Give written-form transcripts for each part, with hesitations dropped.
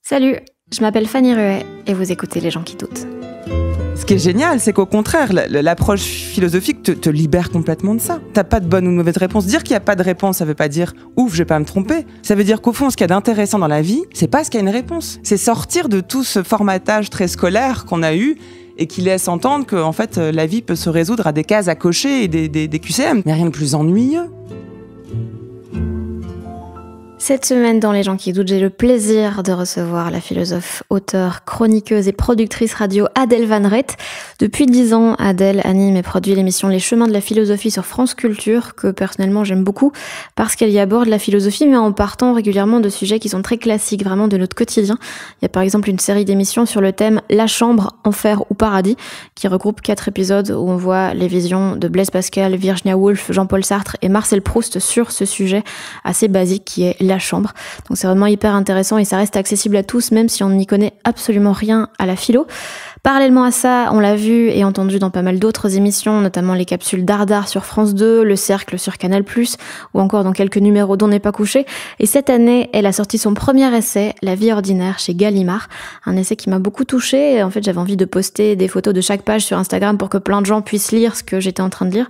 Salut, je m'appelle Fanny Ruet et vous écoutez Les gens qui doutent. Ce qui est génial, c'est qu'au contraire, l'approche philosophique te libère complètement de ça. T'as pas de bonne ou de mauvaise réponse. Dire qu'il n'y a pas de réponse, ça veut pas dire « ouf, je vais pas me tromper ». Ça veut dire qu'au fond, ce qu'il y a d'intéressant dans la vie, c'est pas ce qu'il y a une réponse. C'est sortir de tout ce formatage très scolaire qu'on a eu et qui laisse entendre que en fait, la vie peut se résoudre à des cases à cocher et des QCM. Mais rien de plus ennuyeux. Cette semaine, dans Les gens qui doutent, j'ai le plaisir de recevoir la philosophe, auteure, chroniqueuse et productrice radio Adèle Van Rett. Depuis 10 ans, Adèle anime et produit l'émission Les chemins de la philosophie sur France Culture, que personnellement j'aime beaucoup, parce qu'elle y aborde la philosophie, mais en partant régulièrement de sujets qui sont très classiques, vraiment de notre quotidien. Il y a par exemple une série d'émissions sur le thème La chambre, enfer ou paradis, qui regroupe 4 épisodes où on voit les visions de Blaise Pascal, Virginia Woolf, Jean-Paul Sartre et Marcel Proust sur ce sujet assez basique qui est la chambre. Donc c'est vraiment hyper intéressant et ça reste accessible à tous, même si on n'y connaît absolument rien à la philo. Parallèlement à ça, on l'a vu et entendu dans pas mal d'autres émissions, notamment les capsules Dardar sur France 2, Le Cercle sur Canal+, ou encore dans quelques numéros d'On n'est pas couché. Et cette année, elle a sorti son premier essai, La vie ordinaire, chez Gallimard. Un essai qui m'a beaucoup touchée. Et en fait, j'avais envie de poster des photos de chaque page sur Instagram pour que plein de gens puissent lire ce que j'étais en train de lire.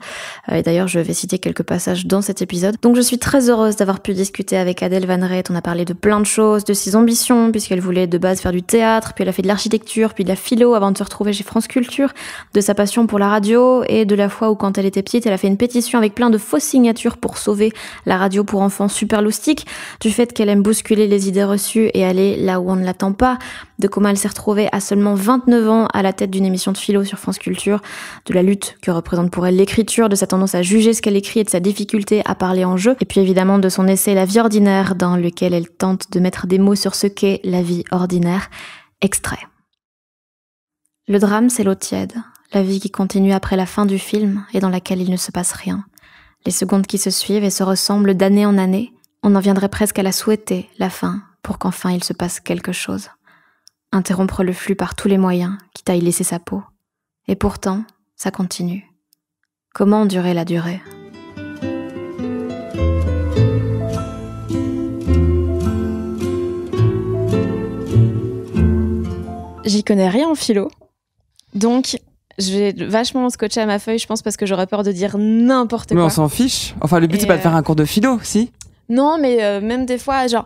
Et d'ailleurs, je vais citer quelques passages dans cet épisode. Donc je suis très heureuse d'avoir pu discuter avec Adèle Van Rett. On a parlé de plein de choses, de ses ambitions, puisqu'elle voulait de base faire du théâtre, puis elle a fait de l'architecture, puis de la philo, avant de se retrouver chez France Culture, de sa passion pour la radio et de la fois où quand elle était petite, elle a fait une pétition avec plein de fausses signatures pour sauver la radio pour enfants super loustique, du fait qu'elle aime bousculer les idées reçues et aller là où on ne l'attend pas, de comment elle s'est retrouvée à seulement 29 ans à la tête d'une émission de philo sur France Culture, de la lutte que représente pour elle l'écriture, de sa tendance à juger ce qu'elle écrit et de sa difficulté à parler en jeu, et puis évidemment de son essai La vie ordinaire, dans lequel elle tente de mettre des mots sur ce qu'est la vie ordinaire. Extrait. Le drame, c'est l'eau tiède, la vie qui continue après la fin du film et dans laquelle il ne se passe rien. Les secondes qui se suivent et se ressemblent d'année en année, on en viendrait presque à la souhaiter, la fin, pour qu'enfin il se passe quelque chose. Interrompre le flux par tous les moyens, quitte à y laisser sa peau. Et pourtant, ça continue. Comment endurer la durée ? J'y connais rien en philo. Donc, je vais vachement scotcher à ma feuille, je pense, parce que j'aurais peur de dire n'importe quoi. Mais on s'en fiche. Enfin, le but, c'est pas de faire un cours de philo, si ? Non, mais même des fois, genre,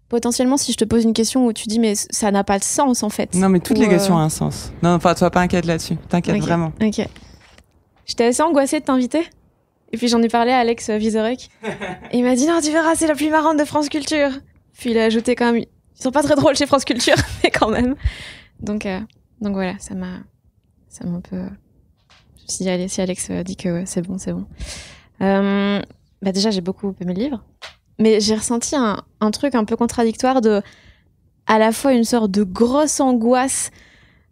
potentiellement, si je te pose une question où tu dis, mais ça n'a pas de sens, en fait. Non, mais toutes les questions ont un sens. Non, enfin, sois pas inquiète là-dessus. T'inquiète, vraiment. Ok. J'étais assez angoissée de t'inviter. Et puis, j'en ai parlé à Alex Vizorek. Et il m'a dit, non, tu verras, c'est la plus marrante de France Culture. Puis, il a ajouté quand même, ils sont pas très drôles chez France Culture, mais quand même. Donc voilà, ça m'a un peu... Je me suis dit, allez, si Alex dit que ouais, c'est bon. Déjà, j'ai beaucoup aimé le livre. Mais j'ai ressenti un truc un peu contradictoire de... À la fois une sorte de grosse angoisse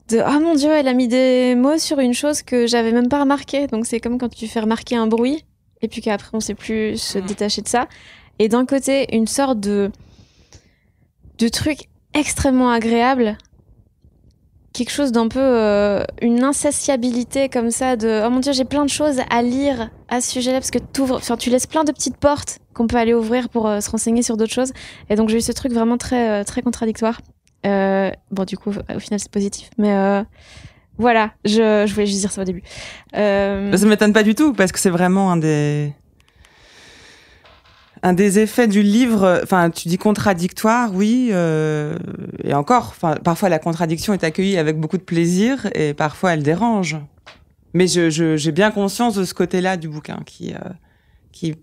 de « Oh mon Dieu, elle a mis des mots sur une chose que j'avais même pas remarqué. » Donc c'est comme quand tu fais remarquer un bruit et puis qu'après on sait plus se détacher de ça. Et d'un côté, une sorte de truc extrêmement agréable, quelque chose d'un peu une insatiabilité comme ça de « Oh mon Dieu, j'ai plein de choses à lire à ce sujet-là » parce que tu laisses plein de petites portes qu'on peut aller ouvrir pour se renseigner sur d'autres choses. Et donc j'ai eu ce truc vraiment très, très contradictoire. Bon, du coup, au final, c'est positif. Mais voilà, je voulais juste dire ça au début. Ça m'étonne pas du tout, parce que c'est vraiment un des effets du livre. Enfin, tu dis contradictoire, oui, et encore, enfin, parfois la contradiction est accueillie avec beaucoup de plaisir et parfois elle dérange. Mais j'ai bien conscience de ce côté-là du bouquin qui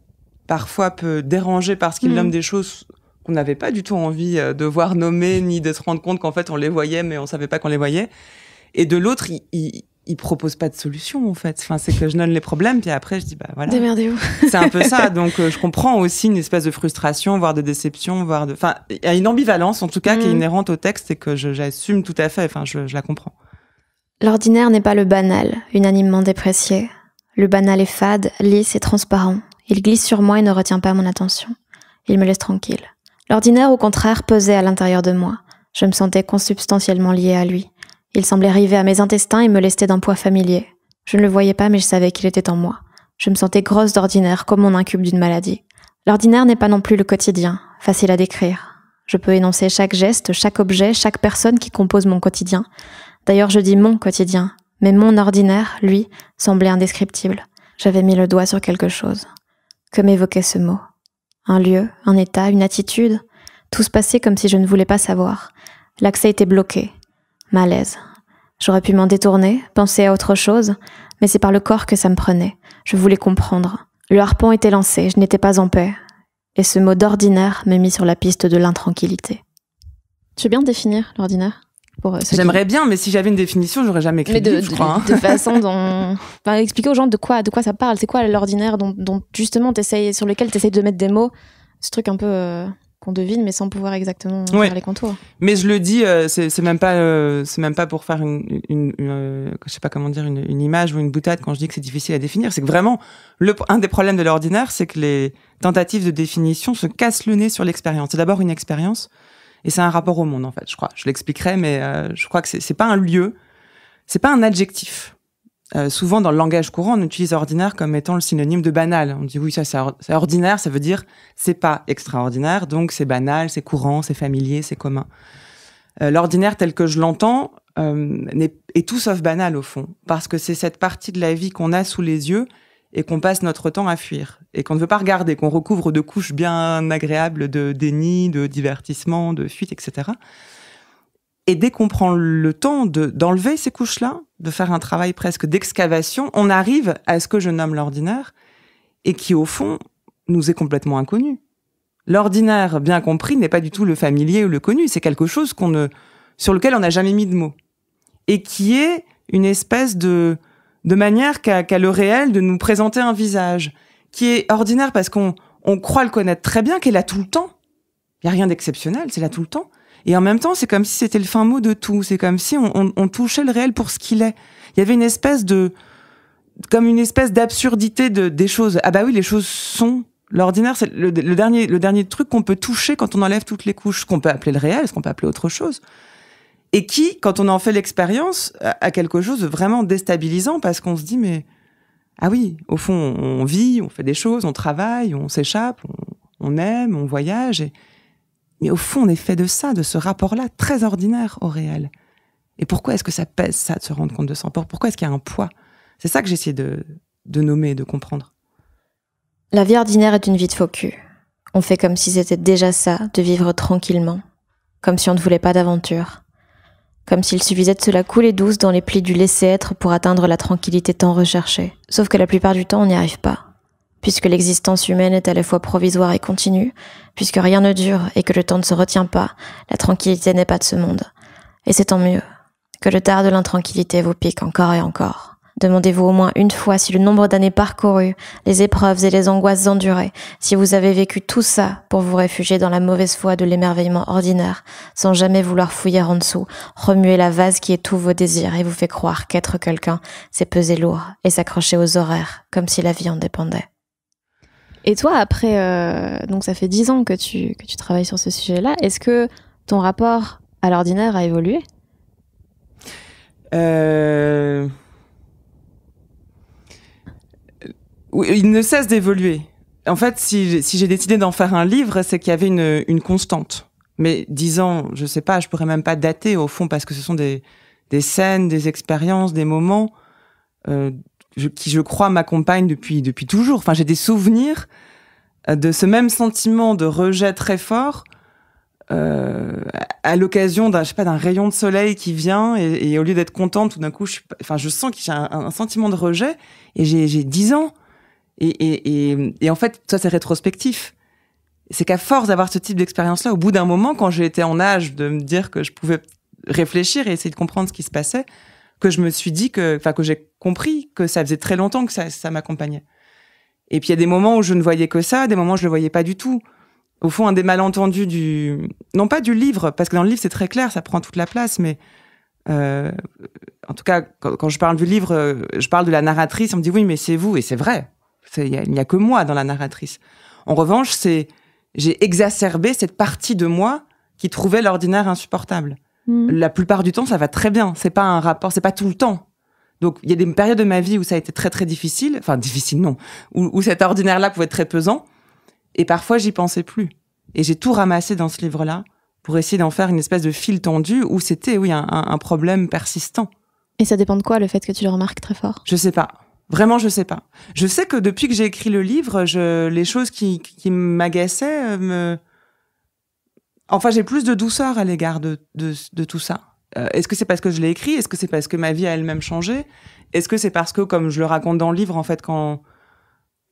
parfois peut déranger parce qu'il nomme des choses qu'on n'avait pas du tout envie de voir nommer, ni de se rendre compte qu'en fait on les voyait mais on savait pas qu'on les voyait. Et de l'autre, il propose pas de solution en fait. Enfin, c'est que je donne les problèmes puis après je dis bah voilà. Démerdez-vous. C'est un peu ça. Donc je comprends aussi une espèce de frustration, voire de déception, enfin il y a une ambivalence en tout cas qui est inhérente au texte et que j'assume tout à fait. Enfin, je la comprends. L'ordinaire n'est pas le banal, unanimement déprécié. Le banal est fade, lisse et transparent. Il glisse sur moi et ne retient pas mon attention. Il me laisse tranquille. L'ordinaire, au contraire, pesait à l'intérieur de moi. Je me sentais consubstantiellement liée à lui. Il semblait arriver à mes intestins et me lestait d'un poids familier. Je ne le voyais pas, mais je savais qu'il était en moi. Je me sentais grosse d'ordinaire, comme on incube d'une maladie. L'ordinaire n'est pas non plus le quotidien, facile à décrire. Je peux énoncer chaque geste, chaque objet, chaque personne qui compose mon quotidien. D'ailleurs, je dis mon quotidien, mais mon ordinaire, lui, semblait indescriptible. J'avais mis le doigt sur quelque chose. Que m'évoquait ce mot? Un lieu, un état, une attitude? Tout se passait comme si je ne voulais pas savoir. L'accès était bloqué. Malaise. J'aurais pu m'en détourner, penser à autre chose, mais c'est par le corps que ça me prenait. Je voulais comprendre. Le harpon était lancé, je n'étais pas en paix. Et ce mot d'ordinaire m'a mis sur la piste de l'intranquillité. Tu veux bien définir l'ordinaire? J'aimerais bien, mais si j'avais une définition, j'aurais jamais écrit de livre, je crois. De façon dont... Enfin, expliquer aux gens de quoi ça parle. C'est quoi l'ordinaire dont justement sur lequel tu essayes de mettre des mots? Ce truc un peu qu'on devine, mais sans pouvoir exactement faire les contours. Mais je le dis, c'est même pas pour faire je sais pas comment dire, une image ou une boutade quand je dis que c'est difficile à définir. C'est que vraiment, un des problèmes de l'ordinaire, c'est que les tentatives de définition se cassent le nez sur l'expérience. C'est d'abord une expérience. Et c'est un rapport au monde, en fait, je crois. Je l'expliquerai, mais je crois que c'est pas un lieu, c'est pas un adjectif. Souvent, dans le langage courant, on utilise ordinaire comme étant le synonyme de banal. On dit oui, ça c'est ordinaire, ça veut dire c'est pas extraordinaire, donc c'est banal, c'est courant, c'est familier, c'est commun. L'ordinaire tel que je l'entends est tout sauf banal au fond, parce que c'est cette partie de la vie qu'on a sous les yeux et qu'on passe notre temps à fuir, et qu'on ne veut pas regarder, qu'on recouvre de couches bien agréables de déni, de divertissement, de fuite, etc. Et dès qu'on prend le temps d'enlever ces couches-là, de faire un travail presque d'excavation, on arrive à ce que je nomme l'ordinaire, et qui, au fond, nous est complètement inconnu. L'ordinaire, bien compris, n'est pas du tout le familier ou le connu, c'est quelque chose sur lequel on n'a jamais mis de mots, et qui est une espèce de manière qu'a le réel de nous présenter un visage, qui est ordinaire parce qu'on croit le connaître très bien, qu'elle est là tout le temps. Il n'y a rien d'exceptionnel, c'est là tout le temps. Et en même temps, c'est comme si c'était le fin mot de tout. C'est comme si on touchait le réel pour ce qu'il est. Il y avait une espèce d'absurdité des choses. Ah bah oui, les choses sont. L'ordinaire, c'est le dernier truc qu'on peut toucher quand on enlève toutes les couches. Ce qu'on peut appeler le réel, ce qu'on peut appeler autre chose. Et qui, quand on en fait l'expérience, a quelque chose de vraiment déstabilisant parce qu'on se dit, mais, ah oui, au fond, on vit, on fait des choses, on travaille, on s'échappe, on aime, on voyage. Mais au fond, on est fait de ça, de ce rapport-là, très ordinaire au réel. Et pourquoi est-ce que ça pèse, ça, de se rendre compte de ça? Pourquoi est-ce qu'il y a un poids? C'est ça que j'essaie de nommer, de comprendre. La vie ordinaire est une vie de faux cul. On fait comme si c'était déjà ça, de vivre tranquillement. Comme si on ne voulait pas d'aventure. Comme s'il suffisait de se la couler douce dans les plis du laisser-être pour atteindre la tranquillité tant recherchée. Sauf que la plupart du temps, on n'y arrive pas. Puisque l'existence humaine est à la fois provisoire et continue, puisque rien ne dure et que le temps ne se retient pas, la tranquillité n'est pas de ce monde. Et c'est tant mieux. Que le dard de l'intranquillité vous pique encore et encore. Demandez-vous au moins une fois si le nombre d'années parcourues, les épreuves et les angoisses endurées, si vous avez vécu tout ça pour vous réfugier dans la mauvaise foi de l'émerveillement ordinaire, sans jamais vouloir fouiller en dessous, remuer la vase qui étouffe vos désirs et vous fait croire qu'être quelqu'un, c'est peser lourd et s'accrocher aux horaires, comme si la vie en dépendait. Et toi, après, donc ça fait 10 ans que tu travailles sur ce sujet-là, est-ce que ton rapport à l'ordinaire a évolué? Oui, il ne cesse d'évoluer. En fait, si j'ai décidé d'en faire un livre, c'est qu'il y avait une constante. Mais 10 ans, je sais pas, je pourrais même pas dater au fond, parce que ce sont des scènes, des expériences, des moments qui, je crois, m'accompagnent depuis toujours. Enfin, j'ai des souvenirs de ce même sentiment de rejet très fort à l'occasion d'un rayon de soleil qui vient et au lieu d'être contente, tout d'un coup, je sens que j'ai un sentiment de rejet et j'ai 10 ans. Et en fait, ça, c'est rétrospectif. C'est qu'à force d'avoir ce type d'expérience-là, au bout d'un moment, quand j'ai été en âge de me dire que je pouvais réfléchir et essayer de comprendre ce qui se passait, que je me suis dit que j'ai compris que ça faisait très longtemps que ça m'accompagnait. Et puis, il y a des moments où je ne voyais que ça, des moments où je le voyais pas du tout. Au fond, un des malentendus non pas du livre, parce que dans le livre, c'est très clair, ça prend toute la place, mais en tout cas, quand je parle du livre, je parle de la narratrice, on me dit oui, mais c'est vous, et c'est vrai. Il n'y a que moi dans la narratrice. En revanche, j'ai exacerbé cette partie de moi qui trouvait l'ordinaire insupportable. La plupart du temps, ça va très bien. C'est pas un rapport, c'est pas tout le temps. Donc, il y a des périodes de ma vie où ça a été très, très difficile. Enfin, difficile, non. Où cet ordinaire-là pouvait être très pesant. Et parfois, j'y pensais plus. Et j'ai tout ramassé dans ce livre-là pour essayer d'en faire une espèce de fil tendu où c'était, oui, un problème persistant. Et ça dépend de quoi, le fait que tu le remarques très fort? Je sais pas. Vraiment, je sais pas. Je sais que depuis que j'ai écrit le livre, les choses qui m'agaçaient Enfin, j'ai plus de douceur à l'égard de tout ça. Est-ce que c'est parce que je l'ai écrit? Est-ce que c'est parce que ma vie a elle-même changé? Est-ce que c'est parce que, comme je le raconte dans le livre, en fait, quand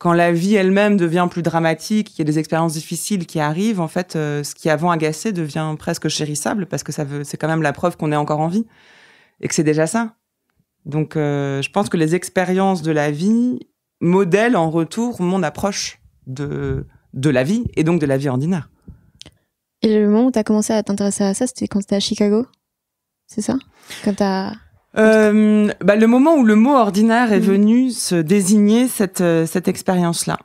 la vie elle-même devient plus dramatique, il y a des expériences difficiles qui arrivent, en fait, ce qui avant agaçait devient presque chérissable parce que c'est quand même la preuve qu'on est encore en vie et que c'est déjà ça. Donc, je pense que les expériences de la vie modèlent en retour mon approche de la vie et donc de la vie ordinaire. Et le moment où tu as commencé à t'intéresser à ça, c'était quand tu étais à Chicago? C'est ça? Le moment où le mot ordinaire est venu se désigner cette expérience-là,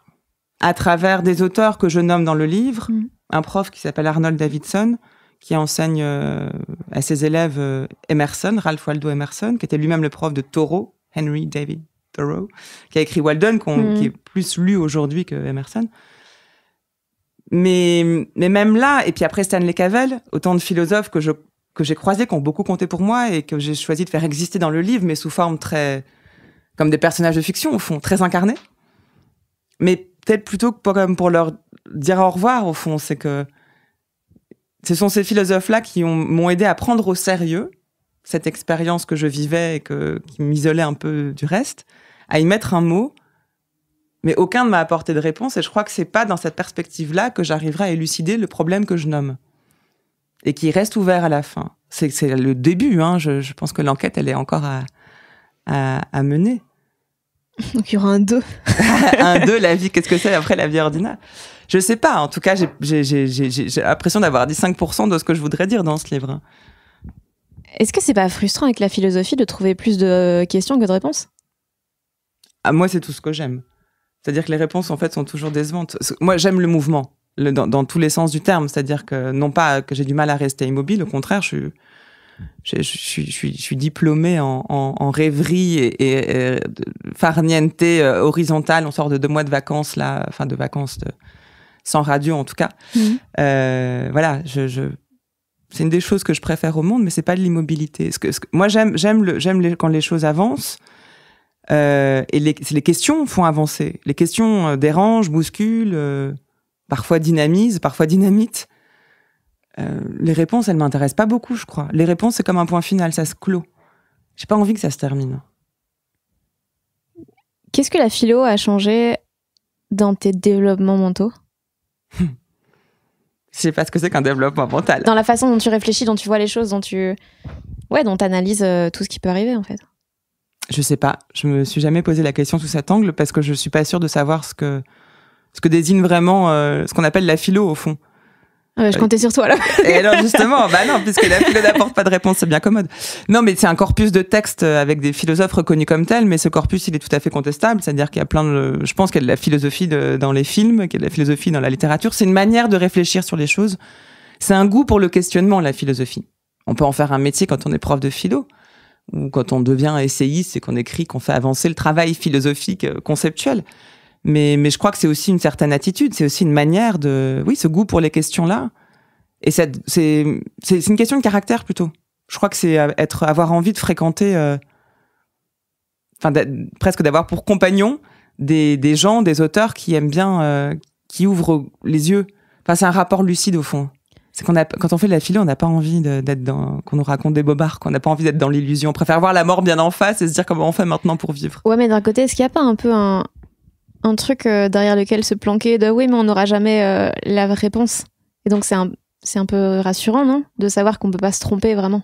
à travers des auteurs que je nomme dans le livre, un prof qui s'appelle Arnold Davidson, qui enseigne à ses élèves Emerson, Ralph Waldo Emerson, qui était lui-même le prof de Thoreau, Henry David Thoreau, qui a écrit Walden, qui est plus lu aujourd'hui que Emerson. Mais même là, et puis après Stanley Cavell, autant de philosophes que j'ai croisés, qui ont beaucoup compté pour moi et que j'ai choisi de faire exister dans le livre, mais sous forme comme des personnages de fiction, au fond, très incarnés. Mais peut-être plutôt que pour leur dire au revoir, au fond, c'est que ce sont ces philosophes-là qui m'ont aidé à prendre au sérieux cette expérience que je vivais et qui m'isolait un peu du reste, à y mettre un mot. Mais aucun ne m'a apporté de réponse et je crois que c'est pas dans cette perspective-là que j'arriverai à élucider le problème que je nomme. Et qui reste ouvert à la fin. C'est le début, hein. Je pense que l'enquête, elle est encore à mener. Donc il y aura un 2. Un 2, la vie, qu'est-ce que c'est après la vie ordinaire? Je sais pas, en tout cas, j'ai l'impression d'avoir dit 5% de ce que je voudrais dire dans ce livre. Est-ce que c'est pas frustrant avec la philosophie de trouver plus de questions que de réponses? Moi, c'est tout ce que j'aime. C'est-à-dire que les réponses, en fait, sont toujours décevantes. Moi, j'aime le mouvement, dans tous les sens du terme. C'est-à-dire que, non pas que j'ai du mal à rester immobile, au contraire, je suis diplômée en rêverie et farniente horizontale. On sort de 2 mois de vacances, là, enfin de vacances sans radio, en tout cas. Voilà, c'est une des choses que je préfère au monde, mais c'est pas de l'immobilité. Moi, j'aime quand les choses avancent. Et les questions font avancer. Les questions dérangent, bousculent, parfois dynamisent, parfois dynamitent. Les réponses, elles m'intéressent pas beaucoup, je crois. Les réponses, c'est comme un point final, ça se clôt. J'ai pas envie que ça se termine. Qu'est-ce que la philo a changé dans tes développements mentaux? Je sais pas ce que c'est qu'un développement mental. Dans la façon dont tu réfléchis, dont tu vois les choses, dont t'analyses tout ce qui peut arriver, en fait. Je sais pas. Je me suis jamais posé la question sous cet angle parce que je suis pas sûre de savoir ce que désigne vraiment ce qu'on appelle la philo, au fond. Je comptais sur toi, là. Et alors, justement, non, puisque la philo n'apporte pas de réponse, c'est bien commode. Non, mais c'est un corpus de textes avec des philosophes reconnus comme tels, mais ce corpus, il est tout à fait contestable. C'est-à-dire qu'il y a je pense qu'il y a de la philosophie dans les films, qu'il y a de la philosophie dans la littérature. C'est une manière de réfléchir sur les choses. C'est un goût pour le questionnement, la philosophie. On peut en faire un métier quand on est prof de philo, ou quand on devient essayiste et qu'on écrit, qu'on fait avancer le travail philosophique conceptuel. Mais je crois que c'est aussi une certaine attitude, c'est aussi une manière ce goût pour les questions-là. Et c'est une question de caractère plutôt. Je crois que c'est avoir envie de fréquenter, presque d'avoir pour compagnon des gens, des auteurs qui aiment bien, qui ouvrent les yeux. Enfin, c'est un rapport lucide au fond. C'est quand on fait de la philo, on n'a pas envie qu'on nous raconte des bobards, qu'on n'a pas envie d'être dans l'illusion. On préfère voir la mort bien en face et se dire comment on fait maintenant pour vivre. Ouais, mais d'un côté, est-ce qu'il n'y a pas un peu un truc derrière lequel se planquer de oui, mais on n'aura jamais la réponse. Et donc c'est un peu rassurant, non? De savoir qu'on peut pas se tromper vraiment.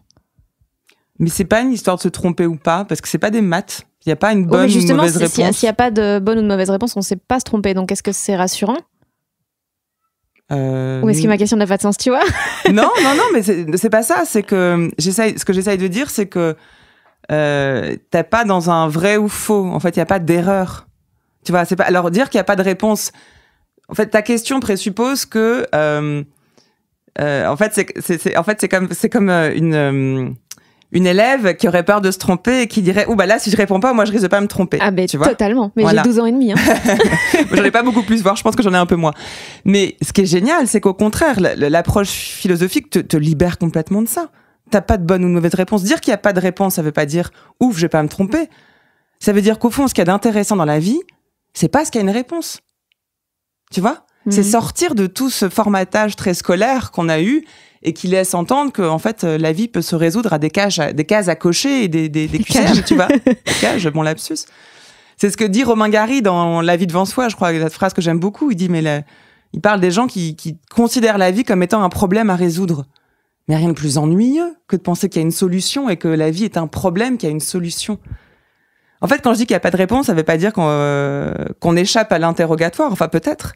Mais c'est pas une histoire de se tromper ou pas, parce que c'est pas des maths. Il n'y a pas une bonne ou une mauvaise réponse. S'il n'y a pas de bonne ou de mauvaise réponse, on ne sait pas se tromper. Donc est-ce que c'est rassurant? Ou est-ce que ma question n'a pas de sens, tu vois? Non, mais c'est pas ça. C'est que ce que j'essaye de dire, c'est que t'es pas dans un vrai ou faux. En fait, il n'y a pas d'erreur. Tu vois, c'est pas. Alors dire qu'il n'y a pas de réponse. En fait, ta question présuppose que. En fait, c'est comme une élève qui aurait peur de se tromper et qui dirait oh bah là si je réponds pas moi je risque de pas me tromper. Ah ben tu vois totalement. Mais voilà. J'ai 12 ans et demi. Hein. J'en ai pas beaucoup plus, voire je pense que j'en ai un peu moins. Mais ce qui est génial, c'est qu'au contraire, l'approche philosophique te libère complètement de ça. T'as pas de bonne ou de mauvaise réponse. Dire qu'il y a pas de réponse, ça veut pas dire ouf, je vais pas me tromper. Ça veut dire qu'au fond, ce qu'il y a d'intéressant dans la vie, c'est pas ce qu'il y a une réponse. Tu vois ? C'est sortir de tout ce formatage très scolaire qu'on a eu et qui laisse entendre que en fait la vie peut se résoudre à des cases à cocher et des QCM, tu vois. Des cages, bon lapsus. C'est ce que dit Romain Gary dans La vie devant soi, je crois, cette phrase que j'aime beaucoup. Il dit il parle des gens qui considèrent la vie comme étant un problème à résoudre. Mais rien de plus ennuyeux que de penser qu'il y a une solution et que la vie est un problème qui a une solution. En fait, quand je dis qu'il n'y a pas de réponse, ça ne veut pas dire qu'on échappe à l'interrogatoire. Enfin, peut-être.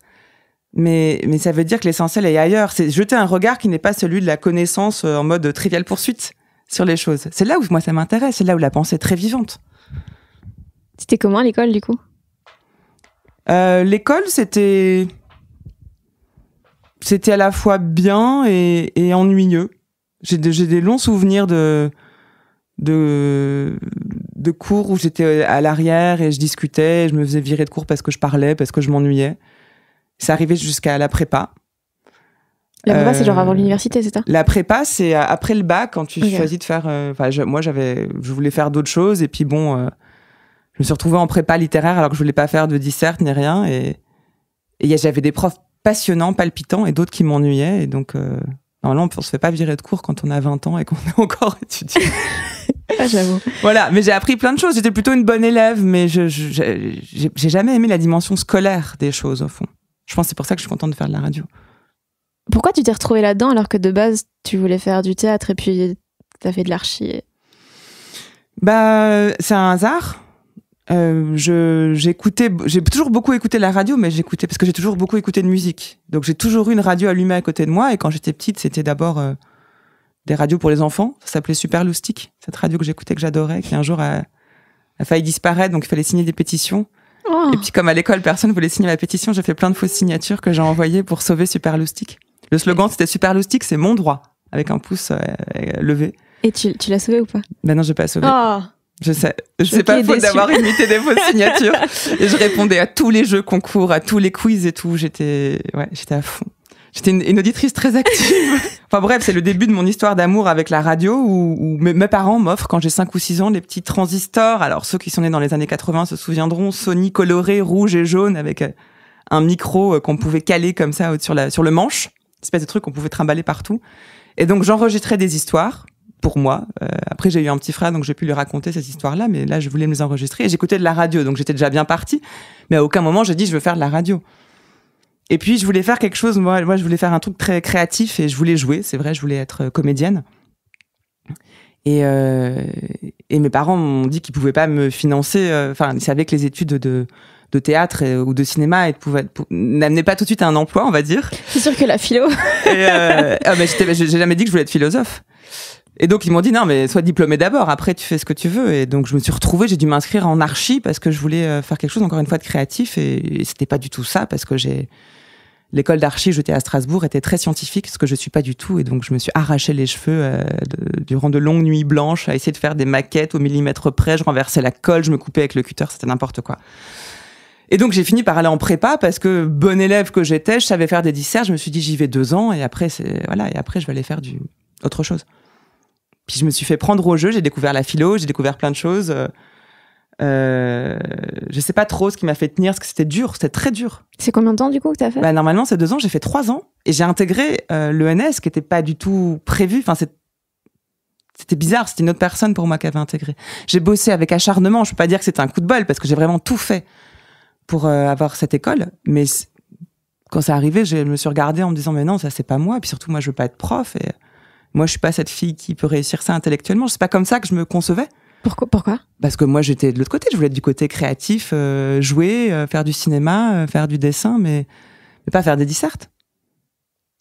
Mais ça veut dire que l'essentiel est ailleurs. C'est jeter un regard qui n'est pas celui de la connaissance en mode triviale poursuite sur les choses. C'est là où moi ça m'intéresse. C'est là où la pensée est très vivante. C'était comment à l'école, du coup ? L'école, c'était à la fois bien et ennuyeux. J'ai des longs souvenirs de cours où j'étais à l'arrière et je discutais, je me faisais virer de cours parce que je parlais, parce que je m'ennuyais. C'est arrivé jusqu'à la prépa. La prépa, c'est genre avant l'université, c'est ça ? La prépa, c'est après le bac, quand tu choisis de faire... moi, je voulais faire d'autres choses, et puis bon, je me suis retrouvée en prépa littéraire alors que je voulais pas faire de dissert ni rien, et j'avais des profs passionnants, palpitants, et d'autres qui m'ennuyaient, et donc... Normalement, on se fait pas virer de cours quand on a 20 ans et qu'on est encore étudiant. Ah, j'avoue. Voilà, mais j'ai appris plein de choses. J'étais plutôt une bonne élève, mais j'ai jamais aimé la dimension scolaire des choses, au fond. Je pense que c'est pour ça que je suis contente de faire de la radio. Pourquoi tu t'es retrouvée là-dedans alors que de base, tu voulais faire du théâtre et puis t'as fait de l'archi ? C'est un hasard. J'ai toujours beaucoup écouté la radio, mais j'écoutais parce que j'ai toujours beaucoup écouté de musique. Donc j'ai toujours eu une radio allumée à côté de moi, et quand j'étais petite, c'était d'abord des radios pour les enfants. Ça s'appelait Super Loustic, cette radio que j'écoutais, que j'adorais, qui un jour a failli disparaître, donc il fallait signer des pétitions. Oh. Et puis comme à l'école, personne ne voulait signer ma pétition, j'ai fait plein de fausses signatures que j'ai envoyées pour sauver Super Loustic. Le slogan, c'était Super Loustic, c'est mon droit, avec un pouce levé. Et tu l'as sauvé ou pas ? Ben non, j'ai pas sauvé. Oh. Je sais pas faute d'avoir imité des fausses signatures. Et je répondais à tous les jeux concours, à tous les quiz et tout. J'étais à fond. J'étais une auditrice très active. Enfin bref, c'est le début de mon histoire d'amour avec la radio où mes parents m'offrent, quand j'ai 5 ou 6 ans, des petits transistors. Alors ceux qui sont nés dans les années 80 se souviendront, Sony coloré, rouge et jaune, avec un micro qu'on pouvait caler comme ça sur le manche. Une espèce de truc qu'on pouvait trimballer partout. Et donc j'enregistrais des histoires. Pour moi. Après, j'ai eu un petit frère, donc j'ai pu lui raconter ces histoires-là, mais là, je voulais me les enregistrer. Et j'écoutais de la radio, donc j'étais déjà bien partie. Mais à aucun moment, j'ai dit, je veux faire de la radio. Et puis, je voulais faire quelque chose, moi, je voulais faire un truc très créatif, et je voulais jouer, c'est vrai, je voulais être comédienne. Et mes parents m'ont dit qu'ils pouvaient pas me financer, ils savaient que les études de théâtre ou de cinéma n'amenaient pas tout de suite à un emploi, on va dire. C'est sûr que la philo. J'ai jamais dit que je voulais être philosophe. Et donc, ils m'ont dit, non, mais sois diplômé d'abord, après tu fais ce que tu veux. Et donc, je me suis retrouvée, j'ai dû m'inscrire en archi parce que je voulais faire quelque chose, encore une fois, de créatif. Et c'était pas du tout ça, parce que l'école d'archi, j'étais à Strasbourg, était très scientifique, ce que je suis pas du tout. Et donc, je me suis arraché les cheveux durant de longues nuits blanches à essayer de faire des maquettes au millimètre près. Je renversais la colle, je me coupais avec le cutter, c'était n'importe quoi. Et donc, j'ai fini par aller en prépa parce que, bonne élève que j'étais, je savais faire des disserts. Je me suis dit, j'y vais 2 ans et après, je vais aller faire autre chose. Puis je me suis fait prendre au jeu, j'ai découvert la philo, j'ai découvert plein de choses. Je sais pas trop ce qui m'a fait tenir, parce que c'était dur, c'était très dur. C'est combien de temps du coup que t'as fait ? Normalement c'est 2 ans, j'ai fait 3 ans. Et j'ai intégré l'ENS, qui était pas du tout prévu. Enfin, c'était bizarre, c'était une autre personne pour moi qui avait intégré. J'ai bossé avec acharnement, je peux pas dire que c'était un coup de bol, parce que j'ai vraiment tout fait pour avoir cette école. Mais quand c'est arrivé, je me suis regardée en me disant, mais non, ça c'est pas moi. Puis surtout, moi je veux pas être prof. Et moi, je suis pas cette fille qui peut réussir ça intellectuellement. C'est pas comme ça que je me concevais. Pourquoi ? Parce que moi, j'étais de l'autre côté. Je voulais être du côté créatif, jouer, faire du cinéma, faire du dessin, mais pas faire des dissertes.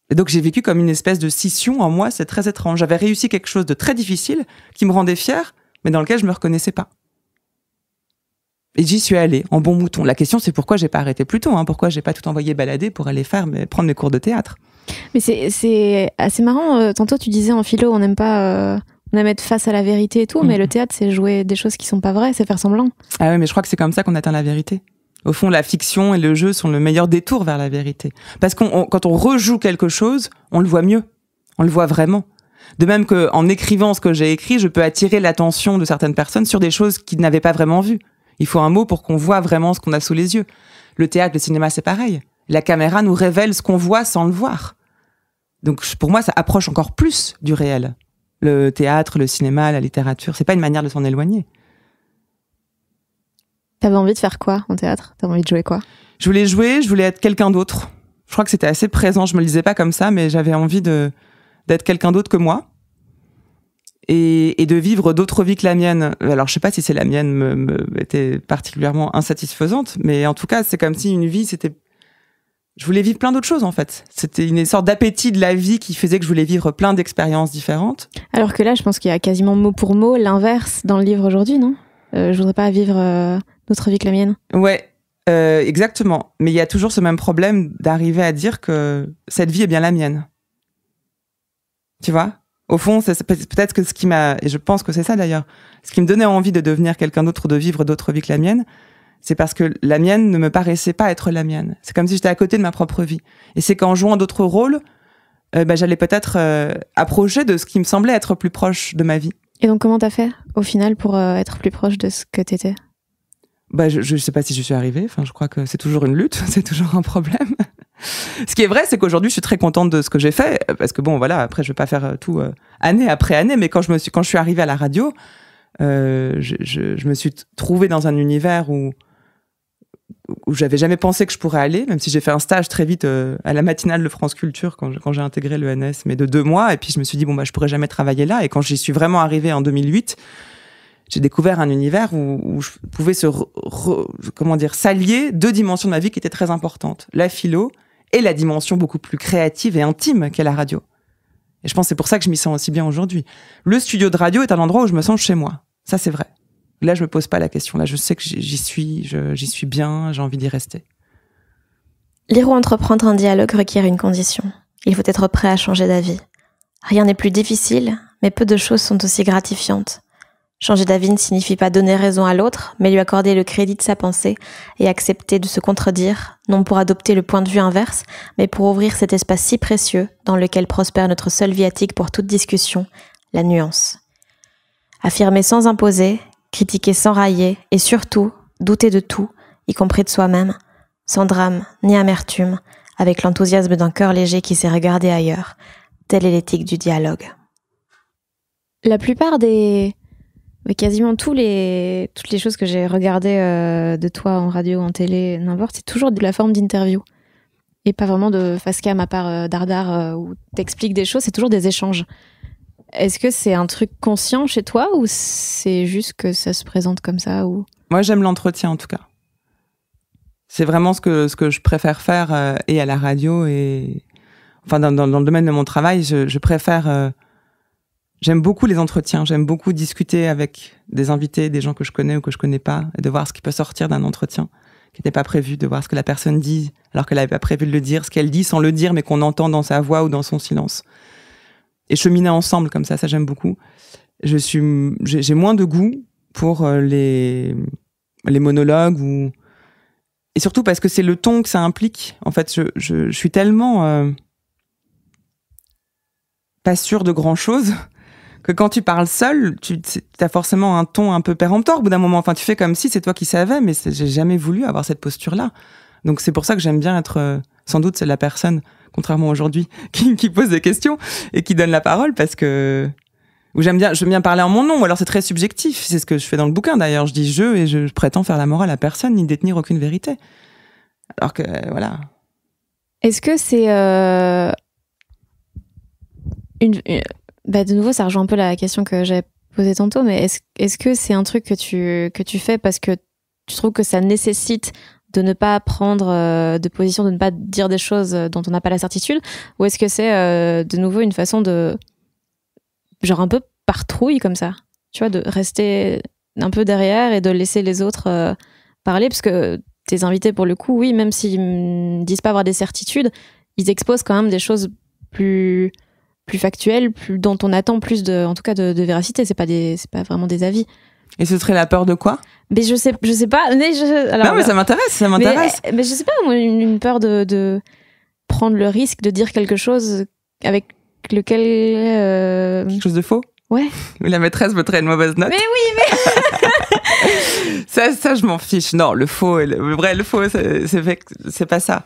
Et donc, j'ai vécu comme une espèce de scission en moi. C'est très étrange. J'avais réussi quelque chose de très difficile qui me rendait fière, mais dans lequel je me reconnaissais pas. Et j'y suis allée, en bon mouton. La question, c'est pourquoi j'ai pas arrêté plus tôt, pourquoi j'ai pas tout envoyé balader pour aller prendre mes cours de théâtre. Mais c'est assez marrant. Tantôt, tu disais en philo, on n'aime pas on aime être face à la vérité et tout, mais le théâtre, c'est jouer des choses qui sont pas vraies, c'est faire semblant. Ah oui, mais je crois que c'est comme ça qu'on atteint la vérité. Au fond, la fiction et le jeu sont le meilleur détour vers la vérité. Parce que quand on rejoue quelque chose, on le voit mieux. On le voit vraiment. De même qu'en écrivant ce que j'ai écrit, je peux attirer l'attention de certaines personnes sur des choses qu'ils n'avaient pas vraiment vues. Il faut un mot pour qu'on voit vraiment ce qu'on a sous les yeux. Le théâtre, le cinéma, c'est pareil. La caméra nous révèle ce qu'on voit sans le voir. Donc pour moi, ça approche encore plus du réel. Le théâtre, le cinéma, la littérature, c'est pas une manière de s'en éloigner. T'avais envie de faire quoi en théâtre ? T'avais envie de jouer quoi ? Je voulais jouer, je voulais être quelqu'un d'autre. Je crois que c'était assez présent, je me le disais pas comme ça, mais j'avais envie d'être quelqu'un d'autre que moi et de vivre d'autres vies que la mienne. Alors je sais pas si c'est la mienne était particulièrement insatisfaisante, mais en tout cas c'est comme si une vie c'était... Je voulais vivre plein d'autres choses, en fait. C'était une sorte d'appétit de la vie qui faisait que je voulais vivre plein d'expériences différentes. Alors que là, je pense qu'il y a quasiment mot pour mot l'inverse dans le livre aujourd'hui, non ? Je voudrais pas vivre d'autre vie que la mienne. Ouais, exactement. Mais il y a toujours ce même problème d'arriver à dire que cette vie est bien la mienne. Tu vois ? Au fond, c'est peut-être que ce qui m'a... Et je pense que c'est ça, d'ailleurs. Ce qui me donnait envie de devenir quelqu'un d'autre, de vivre d'autres vies que la mienne, c'est parce que la mienne ne me paraissait pas être la mienne. C'est comme si j'étais à côté de ma propre vie. Et c'est qu'en jouant d'autres rôles, j'allais peut-être approcher de ce qui me semblait être plus proche de ma vie. Et donc, comment t'as fait, au final, pour être plus proche de ce que t'étais ? Je sais pas si je suis arrivée. Enfin, je crois que c'est toujours une lutte, c'est toujours un problème. Ce qui est vrai, c'est qu'aujourd'hui, je suis très contente de ce que j'ai fait. Parce que bon, voilà, après, je vais pas faire tout année après année. Mais quand je suis arrivée à la radio, je me suis trouvée dans un univers où j'avais jamais pensé que je pourrais aller, même si j'ai fait un stage très vite à la matinale de France Culture quand j'ai intégré l'ENS, mais de 2 mois, et puis je me suis dit je pourrais jamais travailler là, et quand j'y suis vraiment arrivée en 2008, j'ai découvert un univers où je pouvais s'allier 2 dimensions de ma vie qui étaient très importantes, la philo et la dimension beaucoup plus créative et intime qu'est la radio. Et je pense que c'est pour ça que je m'y sens aussi bien aujourd'hui. Le studio de radio est un endroit où je me sens chez moi, ça c'est vrai. Là, je me pose pas la question. Là, je sais que j'y suis bien, j'ai envie d'y rester. Lire ou entreprendre un dialogue requiert une condition. Il faut être prêt à changer d'avis. Rien n'est plus difficile, mais peu de choses sont aussi gratifiantes. Changer d'avis ne signifie pas donner raison à l'autre, mais lui accorder le crédit de sa pensée et accepter de se contredire, non pour adopter le point de vue inverse, mais pour ouvrir cet espace si précieux dans lequel prospère notre seul viatique pour toute discussion, la nuance. Affirmer sans imposer, critiquer sans railler, et surtout, douter de tout, y compris de soi-même, sans drame ni amertume, avec l'enthousiasme d'un cœur léger qui s'est regardé ailleurs. Telle est l'éthique du dialogue. La plupart quasiment toutes les choses que j'ai regardées de toi en radio, en télé, n'importe, c'est toujours de la forme d'interview. Et pas vraiment de face cam à part dardard où t'expliques des choses, c'est toujours des échanges. Est-ce que c'est un truc conscient chez toi ou c'est juste que ça se présente comme ça ou... Moi, j'aime l'entretien en tout cas. C'est vraiment ce que je préfère faire et à la radio et enfin dans le domaine de mon travail, je préfère. J'aime beaucoup les entretiens. J'aime beaucoup discuter avec des invités, des gens que je connais ou que je connais pas, et de voir ce qui peut sortir d'un entretien qui n'était pas prévu, de voir ce que la personne dit alors qu'elle n'avait pas prévu de le dire, ce qu'elle dit sans le dire mais qu'on entend dans sa voix ou dans son silence. Et cheminer ensemble comme ça j'aime beaucoup. J'ai moins de goût pour les monologues et surtout parce que c'est le ton que ça implique. En fait, je suis tellement pas sûre de grand chose que quand tu parles seul, tu as forcément un ton un peu péremptoire au bout d'un moment. Enfin, tu fais comme si c'est toi qui savais, mais j'ai jamais voulu avoir cette posture-là. Donc c'est pour ça que j'aime bien être, sans doute, c'est la personne, contrairement à aujourd'hui, qui pose des questions et qui donne la parole parce que j'aime bien parler en mon nom, ou alors c'est très subjectif. C'est ce que je fais dans le bouquin d'ailleurs. Je dis et je prétends faire la morale à personne ni détenir aucune vérité. Alors que, voilà. Est-ce que c'est de nouveau, ça rejoint un peu la question que j'ai posée tantôt, mais est-ce que c'est un truc que tu fais parce que tu trouves que ça nécessite de ne pas prendre de position, de ne pas dire des choses dont on n'a pas la certitude, ou est-ce que c'est de nouveau une façon de genre un peu par trouille comme ça, tu vois, de rester un peu derrière et de laisser les autres parler, parce que tes invités pour le coup, oui, même s'ils me disent pas avoir des certitudes, ils exposent quand même des choses plus plus factuelles, dont on attend plus en tout cas de véracité. C'est pas vraiment des avis. Et ce serait la peur de quoi? Mais je sais pas. Non, mais ça m'intéresse. Mais je sais pas, moi, une peur de prendre le risque de dire quelque chose avec lequel. Quelque chose de faux? Ouais. La maîtresse voterait une mauvaise note. Mais oui, mais. ça, je m'en fiche. Non, le faux, le faux, c'est pas ça.